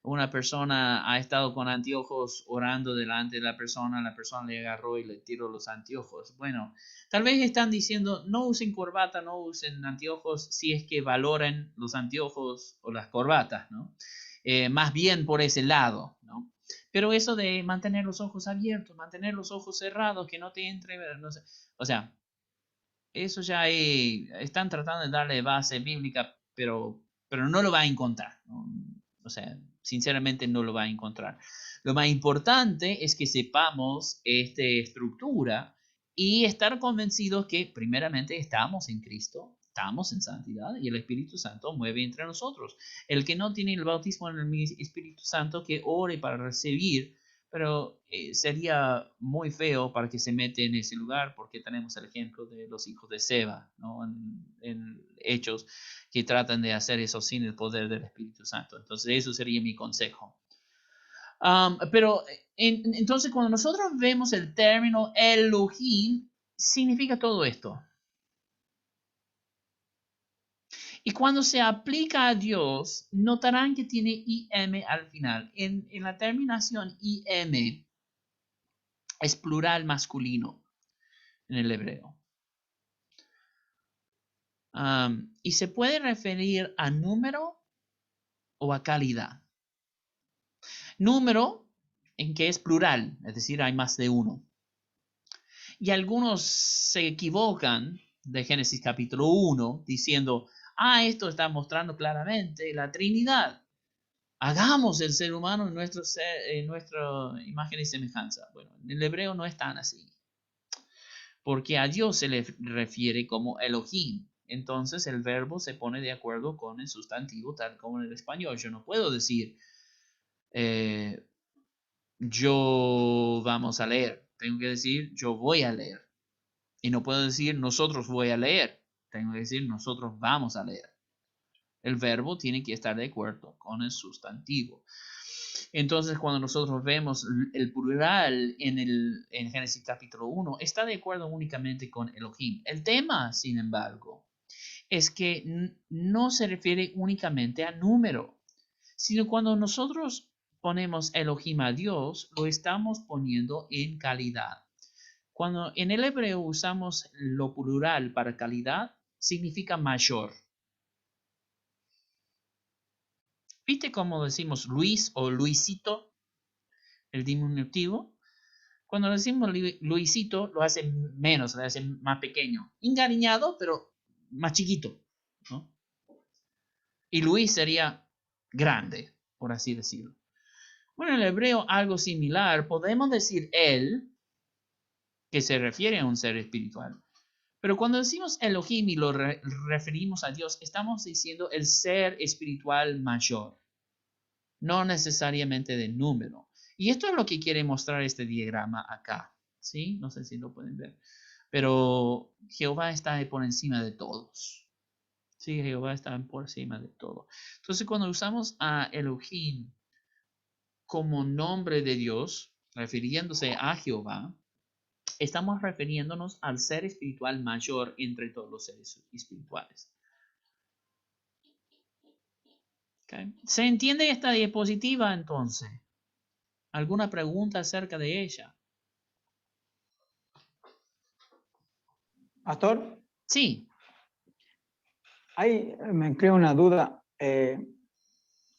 una persona ha estado con anteojos orando delante de la persona le agarró y le tiró los anteojos. Bueno, tal vez están diciendo no usen corbata, no usen anteojos si es que valoran los anteojos o las corbatas, ¿no? Más bien por ese lado, ¿no? Pero eso de mantener los ojos abiertos, mantener los ojos cerrados, que no te entre, no sé, o sea, eso ya están tratando de darle base bíblica, pero no lo va a encontrar, ¿no? O sea, sinceramente no lo va a encontrar. Lo más importante es que sepamos esta estructura y estar convencidos que primeramente estamos en Cristo, estamos en santidad y el Espíritu Santo mueve entre nosotros. El que no tiene el bautismo en el Espíritu Santo, que ore para recibir, pero sería muy feo para que se mete en ese lugar, porque tenemos el ejemplo de los hijos de Seba, ¿no? En Hechos, que tratan de hacer eso sin el poder del Espíritu Santo. Entonces eso sería mi consejo. Pero entonces cuando nosotros vemos el término Elohim, significa todo esto. Y cuando se aplica a Dios, notarán que tiene IM al final. En la terminación IM es plural masculino en el hebreo. Y se puede referir a número o a calidad. Número en que es plural, es decir, hay más de uno. Y algunos se equivocan de Génesis capítulo 1 diciendo Esto está mostrando claramente la Trinidad. Hagamos el ser humano en nuestra imagen y semejanza. Bueno, en el hebreo no es tan así, porque a Dios se le refiere como Elohim. Entonces el verbo se pone de acuerdo con el sustantivo, tal como en el español. Yo no puedo decir, yo vamos a leer. Tengo que decir, yo voy a leer. Y no puedo decir, nosotros voy a leer. Tengo que decir, nosotros vamos a leer. El verbo tiene que estar de acuerdo con el sustantivo. Entonces, cuando nosotros vemos el plural en Génesis capítulo 1, está de acuerdo únicamente con Elohim. El tema, sin embargo, es que no se refiere únicamente a número, sino cuando nosotros ponemos Elohim a Dios, lo estamos poniendo en calidad. Cuando en el hebreo usamos lo plural para calidad, significa mayor. ¿Viste cómo decimos Luis o Luisito? El diminutivo. Cuando decimos Luisito, lo hace menos, lo hace más pequeño. Encariñado, pero más chiquito, ¿no? Y Luis sería grande, por así decirlo. Bueno, en el hebreo algo similar. Podemos decir él, que se refiere a un ser espiritual. Pero cuando decimos Elohim y lo referimos a Dios, estamos diciendo el ser espiritual mayor, no necesariamente de número. Y esto es lo que quiere mostrar este diagrama acá, ¿sí? No sé si lo pueden ver. Pero Jehová está por encima de todos. Sí, Jehová está por encima de todo. Entonces, cuando usamos a Elohim como nombre de Dios, refiriéndose a Jehová, estamos refiriéndonos al ser espiritual mayor entre todos los seres espirituales. ¿Okay? ¿Se entiende esta diapositiva entonces? ¿Alguna pregunta acerca de ella? Pastor, Sí. ahí me crea una duda.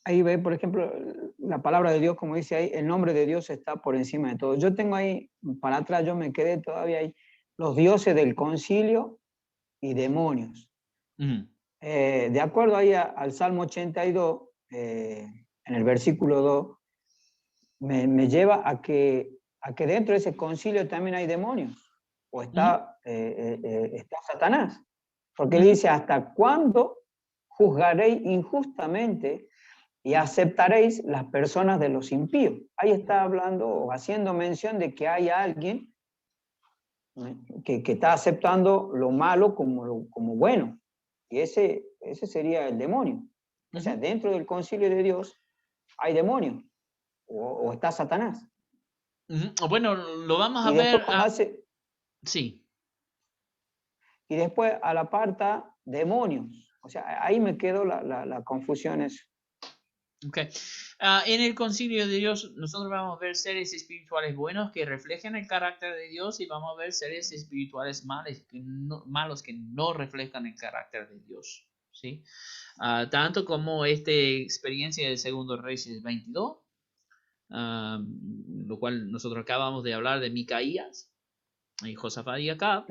Ahí ve, por ejemplo, la palabra de Dios, como dice ahí, el nombre de Dios está por encima de todo. Yo tengo ahí, para atrás, yo me quedé todavía ahí, los dioses del concilio y demonios. De acuerdo ahí al Salmo 82, en el versículo 2, me lleva a que dentro de ese concilio también hay demonios, o está, está Satanás, porque él dice, ¿hasta cuándo juzgaréis injustamente y aceptaréis las personas de los impíos? Ahí está hablando o haciendo mención de que hay alguien que está aceptando lo malo como bueno, y ese sería el demonio. O sea, dentro del concilio de Dios hay demonios, o está Satanás. Bueno, lo vamos a Y ver. Sí. Y después a la parte demonios. O sea, ahí me quedó la confusión eso. Okay. En el concilio de Dios nosotros vamos a ver seres espirituales buenos que reflejan el carácter de Dios, y vamos a ver seres espirituales malos que no reflejan el carácter de Dios, ¿sí? Tanto como esta experiencia del segundo Reyes 22, lo cual nosotros acabamos de hablar de Micaías y Josafat y Acab,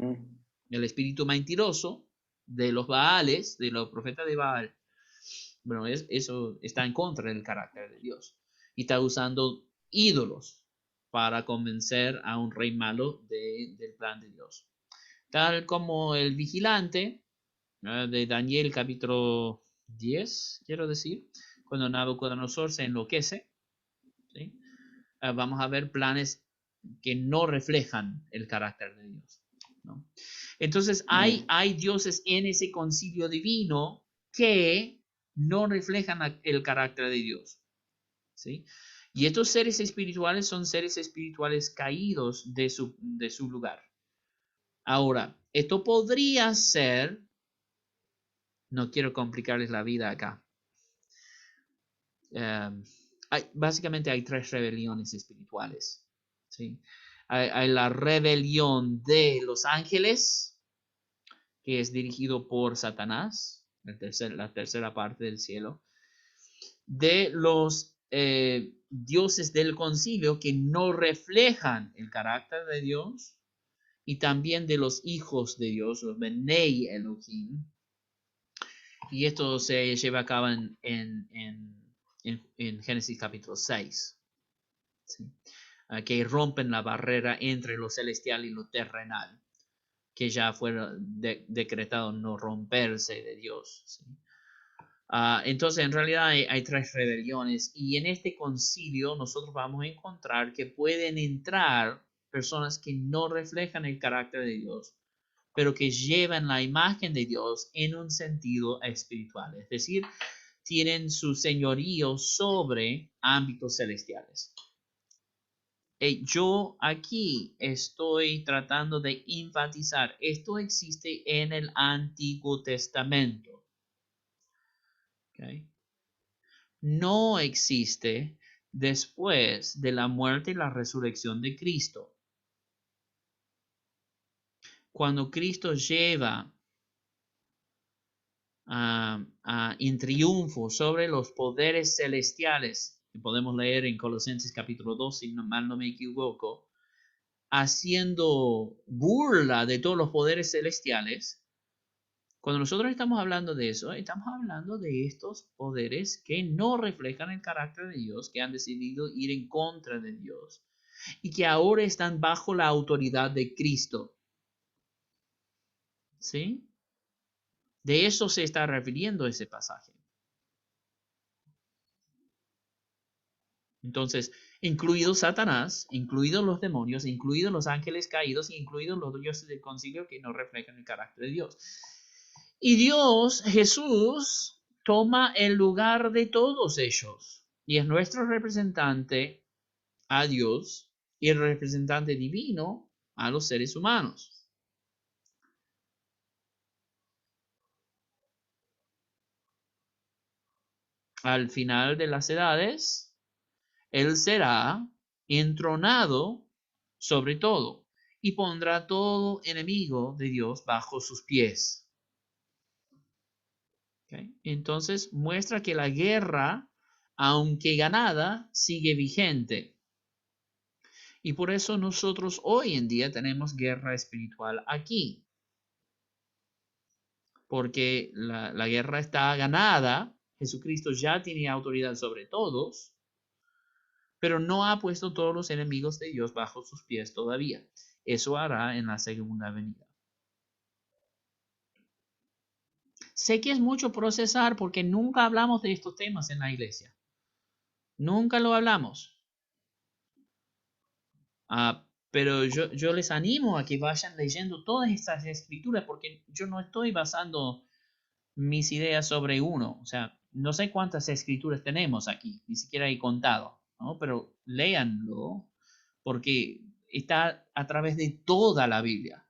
el espíritu mentiroso de los Baales, de los profetas de Baal. Bueno, eso está en contra del carácter de Dios. Y está usando ídolos para convencer a un rey malo del plan de Dios. Tal como el vigilante de Daniel capítulo 10, quiero decir, cuando Nabucodonosor se enloquece, ¿sí? Vamos a ver planes que no reflejan el carácter de Dios, ¿no? Entonces hay dioses en ese concilio divino que no reflejan el carácter de Dios, ¿sí? Y estos seres espirituales son seres espirituales caídos de su lugar. Ahora, esto podría ser, no quiero complicarles la vida acá, básicamente hay tres rebeliones espirituales, ¿sí? Hay la rebelión de los ángeles, que es dirigido por Satanás, la tercera parte del cielo, de los dioses del concilio que no reflejan el carácter de Dios, y también de los hijos de Dios, los Benei Elohim. Y esto se lleva a cabo en Génesis capítulo 6. ¿Sí? Que rompen la barrera entre lo celestial y lo terrenal, que ya fue decretado no romperse de Dios. ¿Sí? Entonces, en realidad hay tres rebeliones, y en este concilio nosotros vamos a encontrar que pueden entrar personas que no reflejan el carácter de Dios, pero que llevan la imagen de Dios en un sentido espiritual, es decir, tienen su señorío sobre ámbitos celestiales. Yo aquí estoy tratando de enfatizar, esto existe en el Antiguo Testamento. ¿Okay? No existe después de la muerte y la resurrección de Cristo. Cuando Cristo lleva en triunfo sobre los poderes celestiales, que podemos leer en Colosenses capítulo 2, si mal no me equivoco, haciendo burla de todos los poderes celestiales. Cuando nosotros estamos hablando de eso, estamos hablando de estos poderes que no reflejan el carácter de Dios, que han decidido ir en contra de Dios y que ahora están bajo la autoridad de Cristo. ¿Sí? De eso se está refiriendo ese pasaje. Entonces, incluido Satanás, incluidos los demonios, incluidos los ángeles caídos, incluidos los dioses del concilio que no reflejan el carácter de Dios. Y Dios, Jesús, toma el lugar de todos ellos y es nuestro representante a Dios y el representante divino a los seres humanos. Al final de las edades, Él será entronado sobre todo y pondrá todo enemigo de Dios bajo sus pies. ¿Okay? Entonces muestra que la guerra, aunque ganada, sigue vigente. Y por eso nosotros hoy en día tenemos guerra espiritual aquí. Porque la guerra está ganada. Jesucristo ya tiene autoridad sobre todos, pero no ha puesto todos los enemigos de Dios bajo sus pies todavía. Eso hará en la segunda venida. Sé que es mucho procesar porque nunca hablamos de estos temas en la iglesia. Nunca lo hablamos. Pero yo les animo a que vayan leyendo todas estas escrituras porque yo no estoy basando mis ideas sobre uno. O sea, no sé cuántas escrituras tenemos aquí, ni siquiera he contado, ¿no? Pero léanlo porque está a través de toda la Biblia.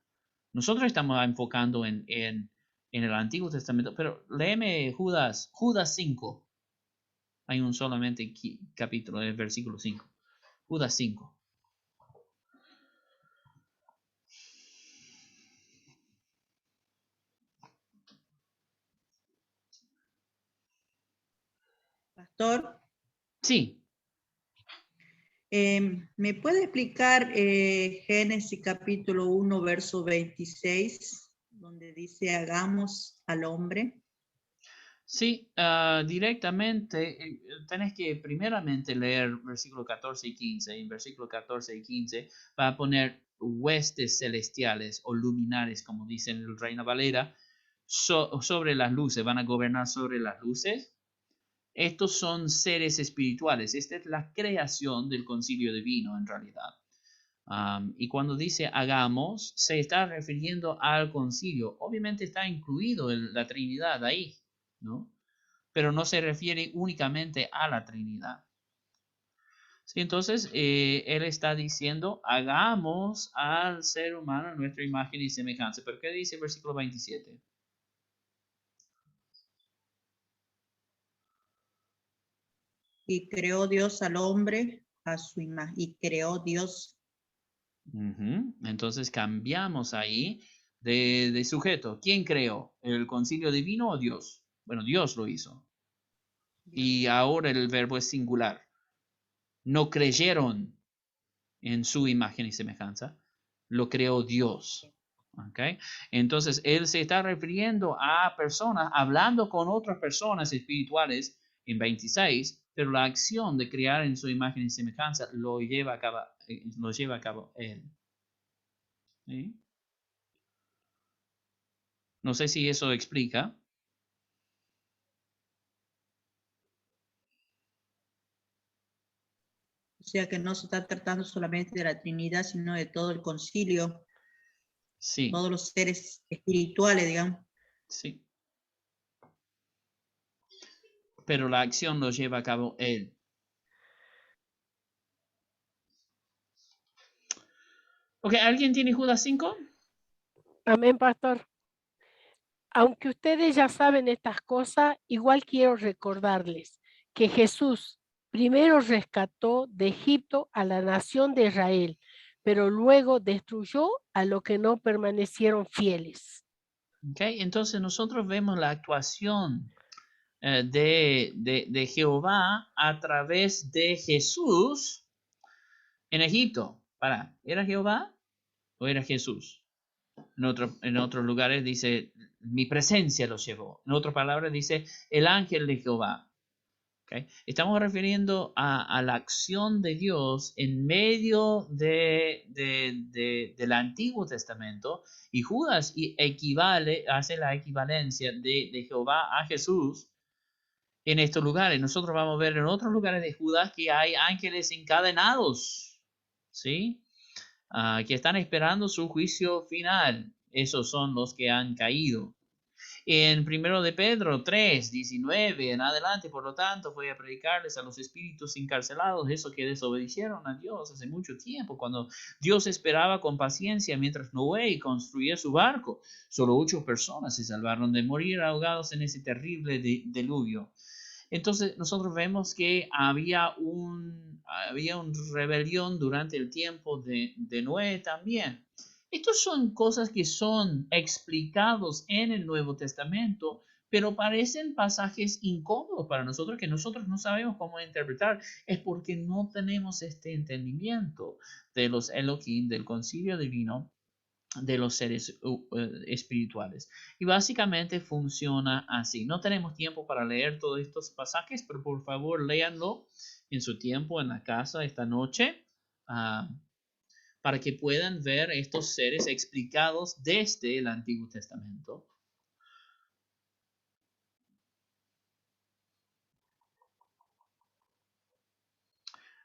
Nosotros estamos enfocando en el Antiguo Testamento, pero léeme Judas 5. Hay un solamente capítulo, el versículo 5. Judas 5. Pastor, Sí. ¿Me puede explicar Génesis capítulo 1, verso 26, donde dice hagamos al hombre? Sí, directamente tenés que primeramente leer versículo 14 y 15. En versículo 14 y 15 va a poner huestes celestiales o luminares, como dice en el Reina Valera, sobre las luces, van a gobernar sobre las luces. Estos son seres espirituales. Esta es la creación del concilio divino en realidad. Y cuando dice hagamos, se está refiriendo al concilio. Obviamente está incluido la Trinidad ahí, ¿no? Pero no se refiere únicamente a la Trinidad. Sí, entonces, él está diciendo, hagamos al ser humano a nuestra imagen y semejanza. ¿Pero qué dice el versículo 27? Y creó Dios al hombre a su imagen. Y creó Dios. Entonces cambiamos ahí de sujeto. ¿Quién creó? ¿El concilio divino o Dios? Bueno, Dios lo hizo. Y ahora el verbo es singular. No creyeron en su imagen y semejanza. Lo creó Dios. ¿Okay? Entonces, él se está refiriendo a personas, hablando con otras personas espirituales en 26, pero la acción de crear en su imagen y semejanza lo lleva a cabo él. ¿Sí? No sé si eso explica. O sea que no se está tratando solamente de la Trinidad, sino de todo el concilio, Sí, todos los seres espirituales, digamos. sí. Pero la acción lo lleva a cabo él. Ok, ¿alguien tiene Judas 5? Amén, pastor. Aunque ustedes ya saben estas cosas, igual quiero recordarles que Jesús primero rescató de Egipto a la nación de Israel, pero luego destruyó a los que no permanecieron fieles. Ok, entonces nosotros vemos la actuación de Jehová a través de Jesús en Egipto. ¿Era Jehová o era Jesús? En otros lugares dice, mi presencia los llevó. En otras palabras dice, el ángel de Jehová. ¿Okay? Estamos refiriendo a la acción de Dios en medio del Antiguo Testamento, y Judas hace la equivalencia de Jehová a Jesús en estos lugares. Nosotros vamos a ver en otros lugares de Judas que hay ángeles encadenados, ¿sí? Que están esperando su juicio final. Esos son los que han caído. En 1 de Pedro 3, 19 en adelante, por lo tanto, voy a predicarles a los espíritus encarcelados, esos que desobedecieron a Dios hace mucho tiempo, cuando Dios esperaba con paciencia mientras Noé construía su barco. Solo 8 personas se salvaron de morir ahogados en ese terrible diluvio. Entonces nosotros vemos que había una rebelión durante el tiempo de Noé también. Estas son cosas que son explicados en el Nuevo Testamento, pero parecen pasajes incómodos para nosotros, que nosotros no sabemos cómo interpretar. Es porque no tenemos este entendimiento de los Elohim, del concilio divino, de los seres espirituales. Y básicamente funciona así. No tenemos tiempo para leer todos estos pasajes, pero por favor léanlo en su tiempo en la casa esta noche, para que puedan ver estos seres explicados desde el Antiguo Testamento.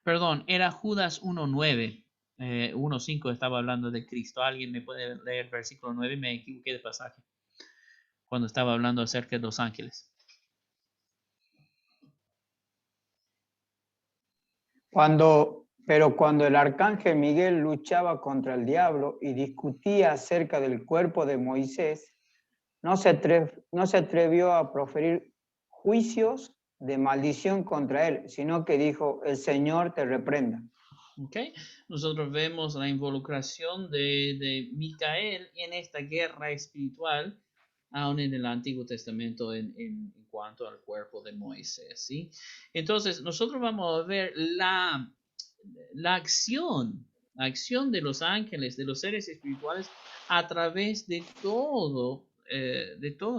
Perdón, era Judas 1.9. 1.5 estaba hablando de Cristo. ¿Alguien me puede leer versículo 9? Me equivoqué de pasaje cuando estaba hablando acerca de los ángeles. Pero cuando el arcángel Miguel luchaba contra el diablo y discutía acerca del cuerpo de Moisés, no se atrevió a proferir juicios de maldición contra él, sino que dijo, el Señor te reprenda. Okay. Nosotros vemos la involucración de Micael en esta guerra espiritual, aún en el Antiguo Testamento, en cuanto al cuerpo de Moisés, ¿sí? Entonces, nosotros vamos a ver la acción de los ángeles, de los seres espirituales, a través de toda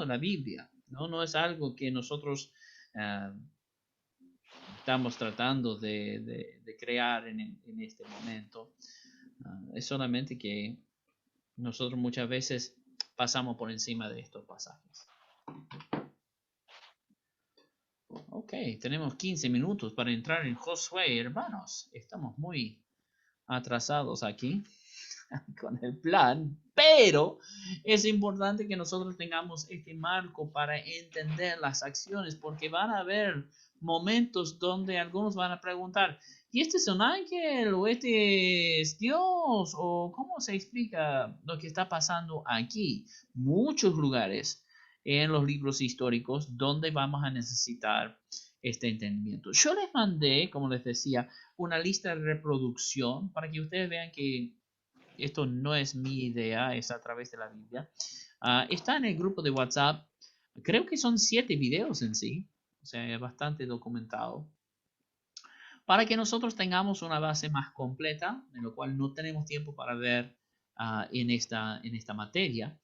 la Biblia, ¿no? No es algo que nosotros estamos tratando de crear en este momento. Es solamente que nosotros muchas veces pasamos por encima de estos pasajes. Ok, tenemos 15 minutos para entrar en Josué, hermanos. Estamos muy atrasados aquí con el plan, pero es importante que nosotros tengamos este marco para entender las acciones, porque van a haber momentos donde algunos van a preguntar, ¿y este es un ángel o este es Dios? ¿O cómo se explica lo que está pasando aquí? Muchos lugares en los libros históricos donde vamos a necesitar este entendimiento. Yo les mandé, como les decía, una lista de reproducción para que ustedes vean que esto no es mi idea, es a través de la Biblia. Está en el grupo de WhatsApp. Creo que son 7 videos en sí, o sea, es bastante documentado, para que nosotros tengamos una base más completa, en lo cual no tenemos tiempo para ver en esta materia.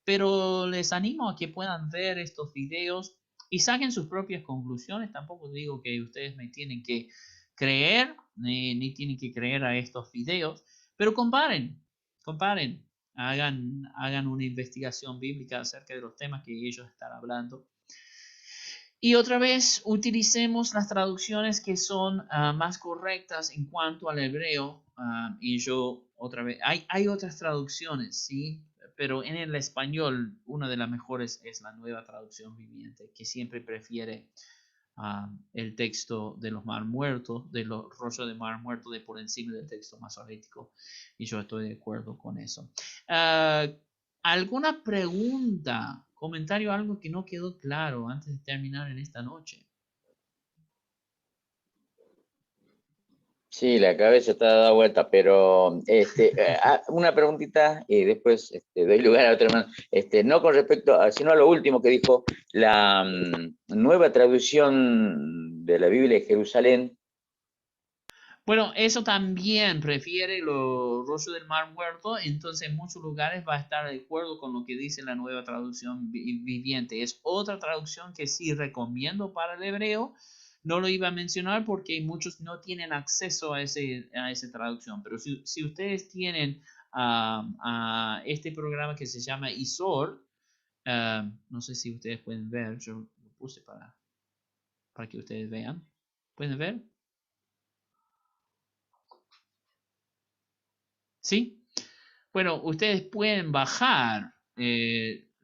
Pero les animo a que puedan ver estos videos y saquen sus propias conclusiones. Tampoco digo que ustedes me tienen que creer, ni tienen que creer a estos videos, pero comparen, hagan una investigación bíblica acerca de los temas que ellos están hablando. Y otra vez, utilicemos las traducciones que son más correctas en cuanto al hebreo. Y yo, otra vez, hay otras traducciones, ¿sí? Pero en el español, una de las mejores es la Nueva Traducción Viviente, que siempre prefiere el texto de los Mar Muertos, de los rollos de Mar Muerto, de por encima del texto masorético. Y yo estoy de acuerdo con eso. ¿Alguna pregunta, comentario, algo que no quedó claro antes de terminar en esta noche? Sí, la cabeza está dada vuelta, pero una preguntita y después doy lugar a otra hermano. No con respecto sino a lo último que dijo, la nueva traducción de la Biblia de Jerusalén. Bueno, eso también prefiere los rollos del Mar Muerto, entonces en muchos lugares va a estar de acuerdo con lo que dice la Nueva Traducción Viviente. Es otra traducción que sí recomiendo para el hebreo. No lo iba a mencionar porque muchos no tienen acceso a esa traducción, pero si ustedes tienen este programa que se llama ISOR, no sé si ustedes pueden ver, yo lo puse para que ustedes vean. ¿Pueden ver? ¿Sí? Bueno, ustedes pueden bajar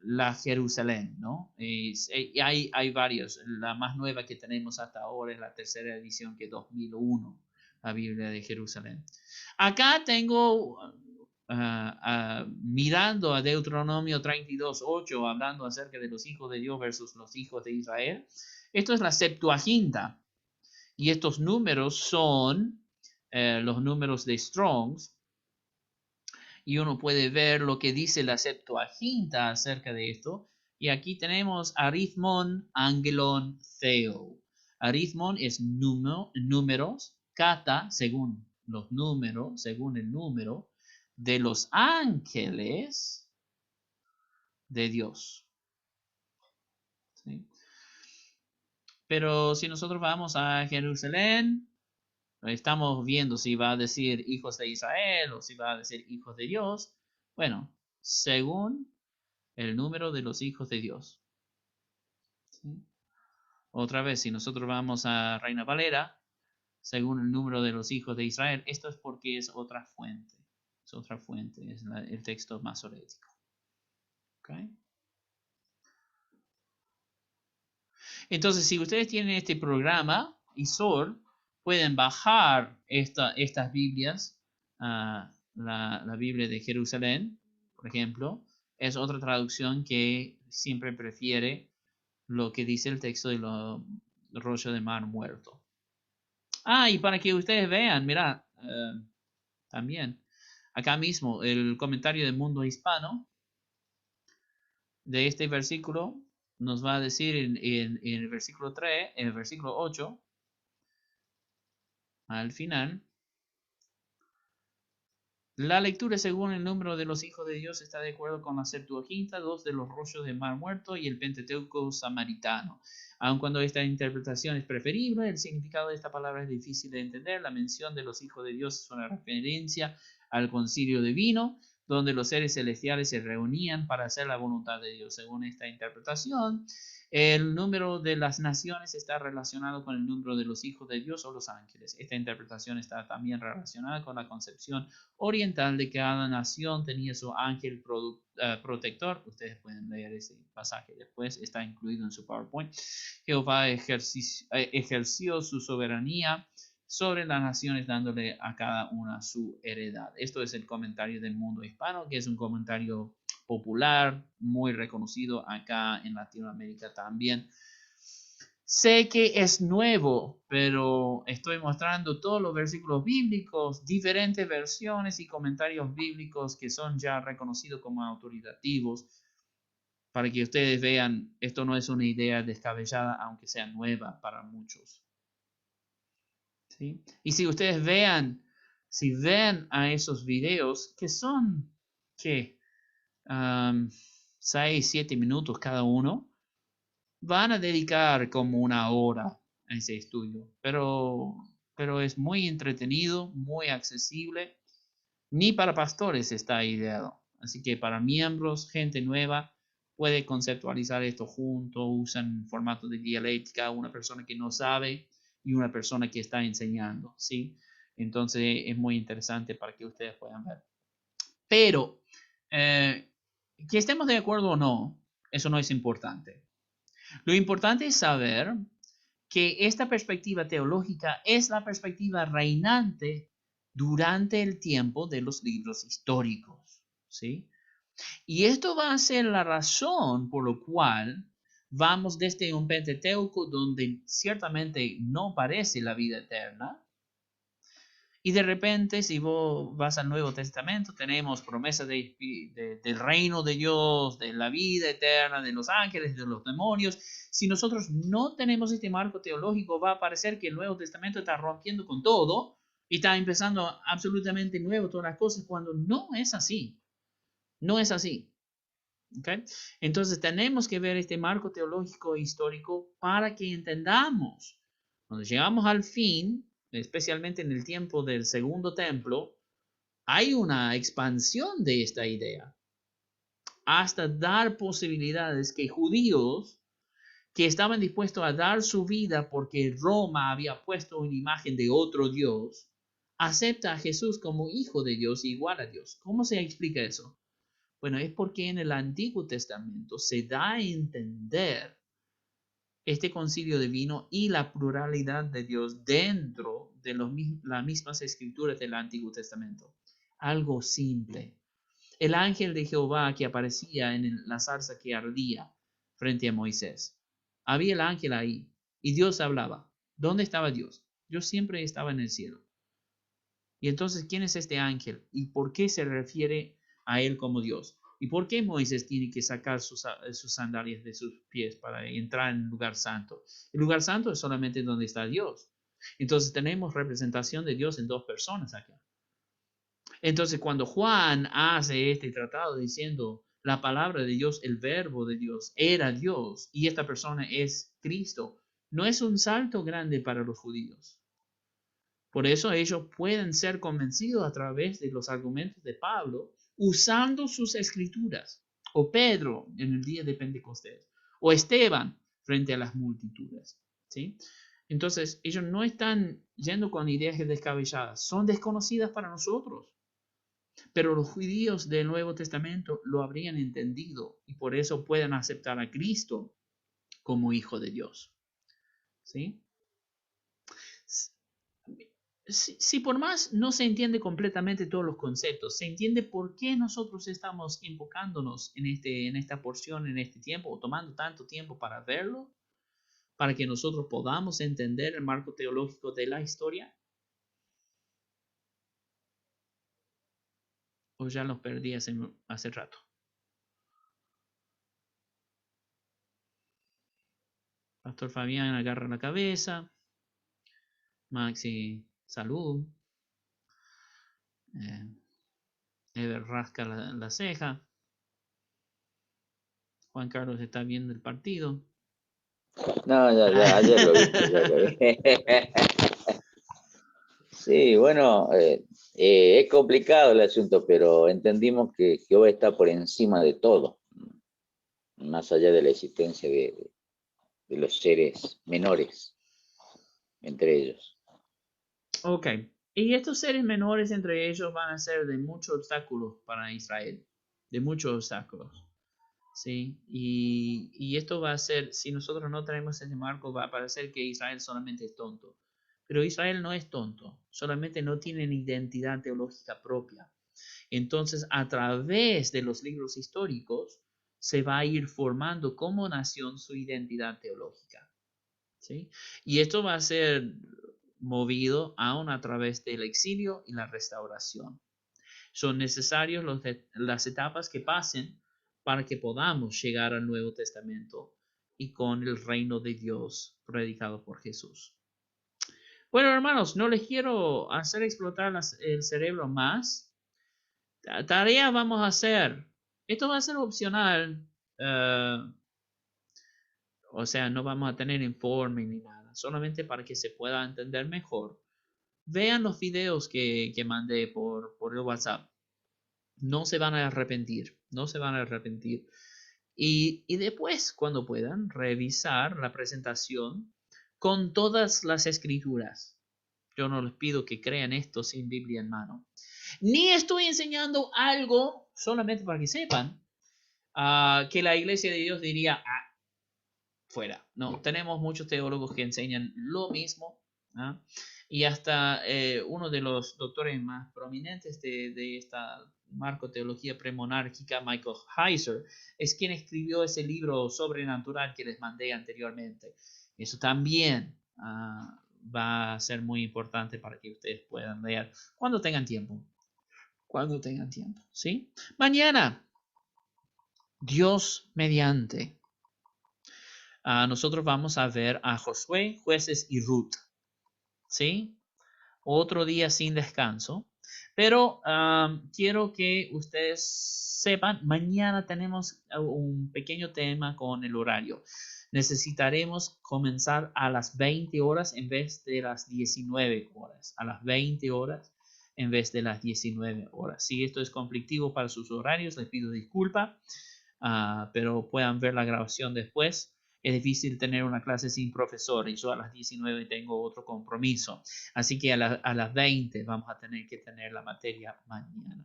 la Jerusalén, ¿no? Hay varios. La más nueva que tenemos hasta ahora es la tercera edición, que es 2001, la Biblia de Jerusalén. Acá tengo, mirando a Deuteronomio 32:8, hablando acerca de los hijos de Dios versus los hijos de Israel. Esto es la Septuaginta. Y estos números son los números de Strong's. Y uno puede ver lo que dice la Septuaginta acerca de esto. Y aquí tenemos arismon, angelon, theo. Arismon es números, kata, según los números, según el número de los ángeles de Dios. ¿Sí? Pero si nosotros vamos a Jerusalén, estamos viendo si va a decir hijos de Israel o si va a decir hijos de Dios. Bueno, según el número de los hijos de Dios. ¿Sí? Otra vez, si nosotros vamos a Reina Valera, según el número de los hijos de Israel, esto es porque es otra fuente. Es otra fuente, es el texto masorético. ¿Okay? Entonces, si ustedes tienen este programa, ISOR, pueden bajar estas Biblias, la Biblia de Jerusalén, por ejemplo, es otra traducción que siempre prefiere lo que dice el texto de los rollos de Mar Muerto. Y para que ustedes vean, mira, también, acá mismo, el comentario del Mundo Hispano de este versículo nos va a decir en el versículo 3, en el versículo 8, al final, la lectura según el número de los hijos de Dios está de acuerdo con la Septuaginta, 2 de los rollos de Mar Muerto y el Pentateuco samaritano. Aun cuando esta interpretación es preferible, el significado de esta palabra es difícil de entender. La mención de los hijos de Dios es una referencia al concilio divino, donde los seres celestiales se reunían para hacer la voluntad de Dios. Según esta interpretación, el número de las naciones está relacionado con el número de los hijos de Dios o los ángeles. Esta interpretación está también relacionada con la concepción oriental de que cada nación tenía su ángel protector. Ustedes pueden leer ese pasaje después, está incluido en su PowerPoint. Jehová ejerció su soberanía sobre las naciones, dándole a cada una su heredad. Esto es el comentario del Mundo Hispano, que es un comentario popular, muy reconocido acá en Latinoamérica también. Sé que es nuevo, pero estoy mostrando todos los versículos bíblicos, diferentes versiones y comentarios bíblicos que son ya reconocidos como autoritativos, para que ustedes vean, esto no es una idea descabellada, aunque sea nueva para muchos. ¿Sí? Y si ustedes ven a esos videos que son ¿qué? 6, 7 minutos cada uno, van a dedicar como 1 hora a ese estudio, pero es muy entretenido, muy accesible. Ni para pastores está ideado. Así que para miembros, gente nueva, puede conceptualizar esto junto, usan formato de dialéctica, una persona que no sabe y una persona que está enseñando, ¿sí? Entonces es muy interesante para que ustedes puedan ver. Pero, que estemos de acuerdo o no, eso no es importante. Lo importante es saber que esta perspectiva teológica es la perspectiva reinante durante el tiempo de los libros históricos, ¿sí? Y esto va a ser la razón por la cual vamos desde un Pentateuco donde ciertamente no parece la vida eterna, y de repente, si vos vas al Nuevo Testamento, tenemos promesas del reino de Dios, de la vida eterna, de los ángeles, de los demonios. Si nosotros no tenemos este marco teológico, va a parecer que el Nuevo Testamento está rompiendo con todo y está empezando absolutamente nuevo todas las cosas, cuando no es así. No es así. ¿Okay? Entonces tenemos que ver este marco teológico e histórico para que entendamos. Cuando llegamos al fin, especialmente en el tiempo del segundo templo, hay una expansión de esta idea hasta dar posibilidades que judíos que estaban dispuestos a dar su vida porque Roma había puesto una imagen de otro Dios, acepta a Jesús como hijo de Dios, igual a Dios. ¿Cómo se explica eso? Bueno, es porque en el Antiguo Testamento se da a entender este concilio divino y la pluralidad de Dios dentro de las mismas escrituras del Antiguo Testamento. Algo simple. El ángel de Jehová que aparecía en la zarza que ardía frente a Moisés. Había el ángel ahí y Dios hablaba. ¿Dónde estaba Dios? Dios siempre estaba en el cielo. Y entonces, ¿quién es este ángel? ¿Y por qué se refiere a él como Dios? ¿Y por qué Moisés tiene que sacar sus sandalias de sus pies para entrar en el lugar santo? El lugar santo es solamente donde está Dios. Entonces tenemos representación de Dios en 2 personas acá. Entonces cuando Juan hace este tratado diciendo la palabra de Dios, el verbo de Dios, era Dios y esta persona es Cristo, no es un salto grande para los judíos. Por eso ellos pueden ser convencidos a través de los argumentos de Pablo usando sus escrituras, o Pedro en el día de Pentecostés, o Esteban frente a las multitudes, ¿sí? Entonces, ellos no están yendo con ideas descabelladas, son desconocidas para nosotros, pero los judíos del Nuevo Testamento lo habrían entendido y por eso pueden aceptar a Cristo como Hijo de Dios, ¿sí? Si por más no se entiende completamente todos los conceptos, se entiende por qué nosotros estamos enfocándonos en esta porción, en este tiempo, o tomando tanto tiempo para verlo, para que nosotros podamos entender el marco teológico de la historia. O ya los perdí hace rato. Pastor Fabián agarra la cabeza. Maxi, salud. Ever rasca la ceja. Juan Carlos está viendo el partido. No, ya, ayer lo vi. Sí, bueno, es complicado el asunto, pero entendimos que Jehová está por encima de todo, más allá de la existencia de los seres menores entre ellos. Ok, y estos seres menores entre ellos van a ser de muchos obstáculos para Israel, de muchos obstáculos, ¿sí? Y esto va a ser, si nosotros no traemos ese marco, va a parecer que Israel solamente es tonto. Pero Israel no es tonto, solamente no tienen identidad teológica propia. Entonces, a través de los libros históricos, se va a ir formando como nación su identidad teológica, ¿sí? Y esto va a ser movido aún a través del exilio y la restauración. Son necesarios las etapas que pasen para que podamos llegar al Nuevo Testamento y con el reino de Dios predicado por Jesús. Bueno, hermanos, no les quiero hacer explotar el cerebro más. Tarea vamos a hacer. Esto va a ser opcional. O sea, no vamos a tener informe ni nada. Solamente para que se pueda entender mejor. Vean los videos que mandé por el WhatsApp. No se van a arrepentir. No se van a arrepentir. Y después, cuando puedan, revisar la presentación con todas las escrituras. Yo no les pido que crean esto sin Biblia en mano. Ni estoy enseñando algo solamente para que sepan que la Iglesia de Dios diría, fuera. No, tenemos muchos teólogos que enseñan lo mismo. ¿Ah? Y hasta uno de los doctores más prominentes de esta marco teología premonárquica, Michael Heiser, es quien escribió ese libro sobrenatural que les mandé anteriormente. Eso también va a ser muy importante para que ustedes puedan leer cuando tengan tiempo. Cuando tengan tiempo, ¿sí? Mañana, Dios mediante, nosotros vamos a ver a Josué, Jueces y Ruth, ¿sí? Otro día sin descanso. Pero quiero que ustedes sepan, mañana tenemos un pequeño tema con el horario. Necesitaremos comenzar a las 20 horas en vez de las 19 horas. A las 20 horas en vez de las 19 horas. Si esto es conflictivo para sus horarios, les pido disculpas, pero puedan ver la grabación después. Es difícil tener una clase sin profesor y yo a las 19 tengo otro compromiso. Así que a las 20 vamos a tener que tener la materia mañana.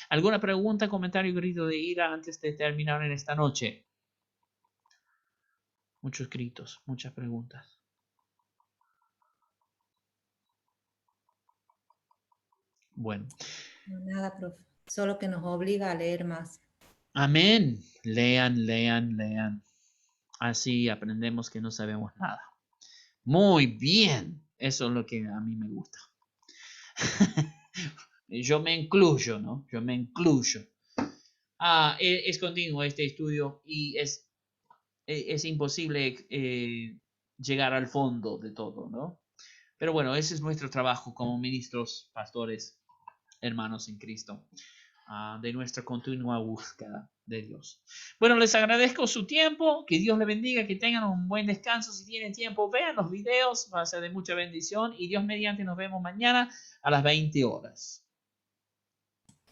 ¿Alguna pregunta, comentario, grito de ira antes de terminar en esta noche? Muchos gritos, muchas preguntas. Bueno. No, nada, profe. Solo que nos obliga a leer más. Amén. Lean, lean, lean. Así aprendemos que no sabemos nada. Muy bien. Eso es lo que a mí me gusta. Yo me incluyo, ¿no? Yo me incluyo. Es continuo este estudio y es imposible llegar al fondo de todo, ¿no? Pero bueno, ese es nuestro trabajo como ministros, pastores, hermanos en Cristo, de nuestra continua búsqueda de Dios. Bueno, les agradezco su tiempo, que Dios les bendiga, que tengan un buen descanso. Si tienen tiempo, vean los videos, va a ser de mucha bendición y Dios mediante nos vemos mañana a las 20 horas.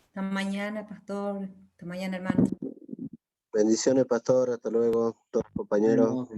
Hasta mañana, pastor. Hasta mañana, hermano. Bendiciones, pastor. Hasta luego, todos compañeros.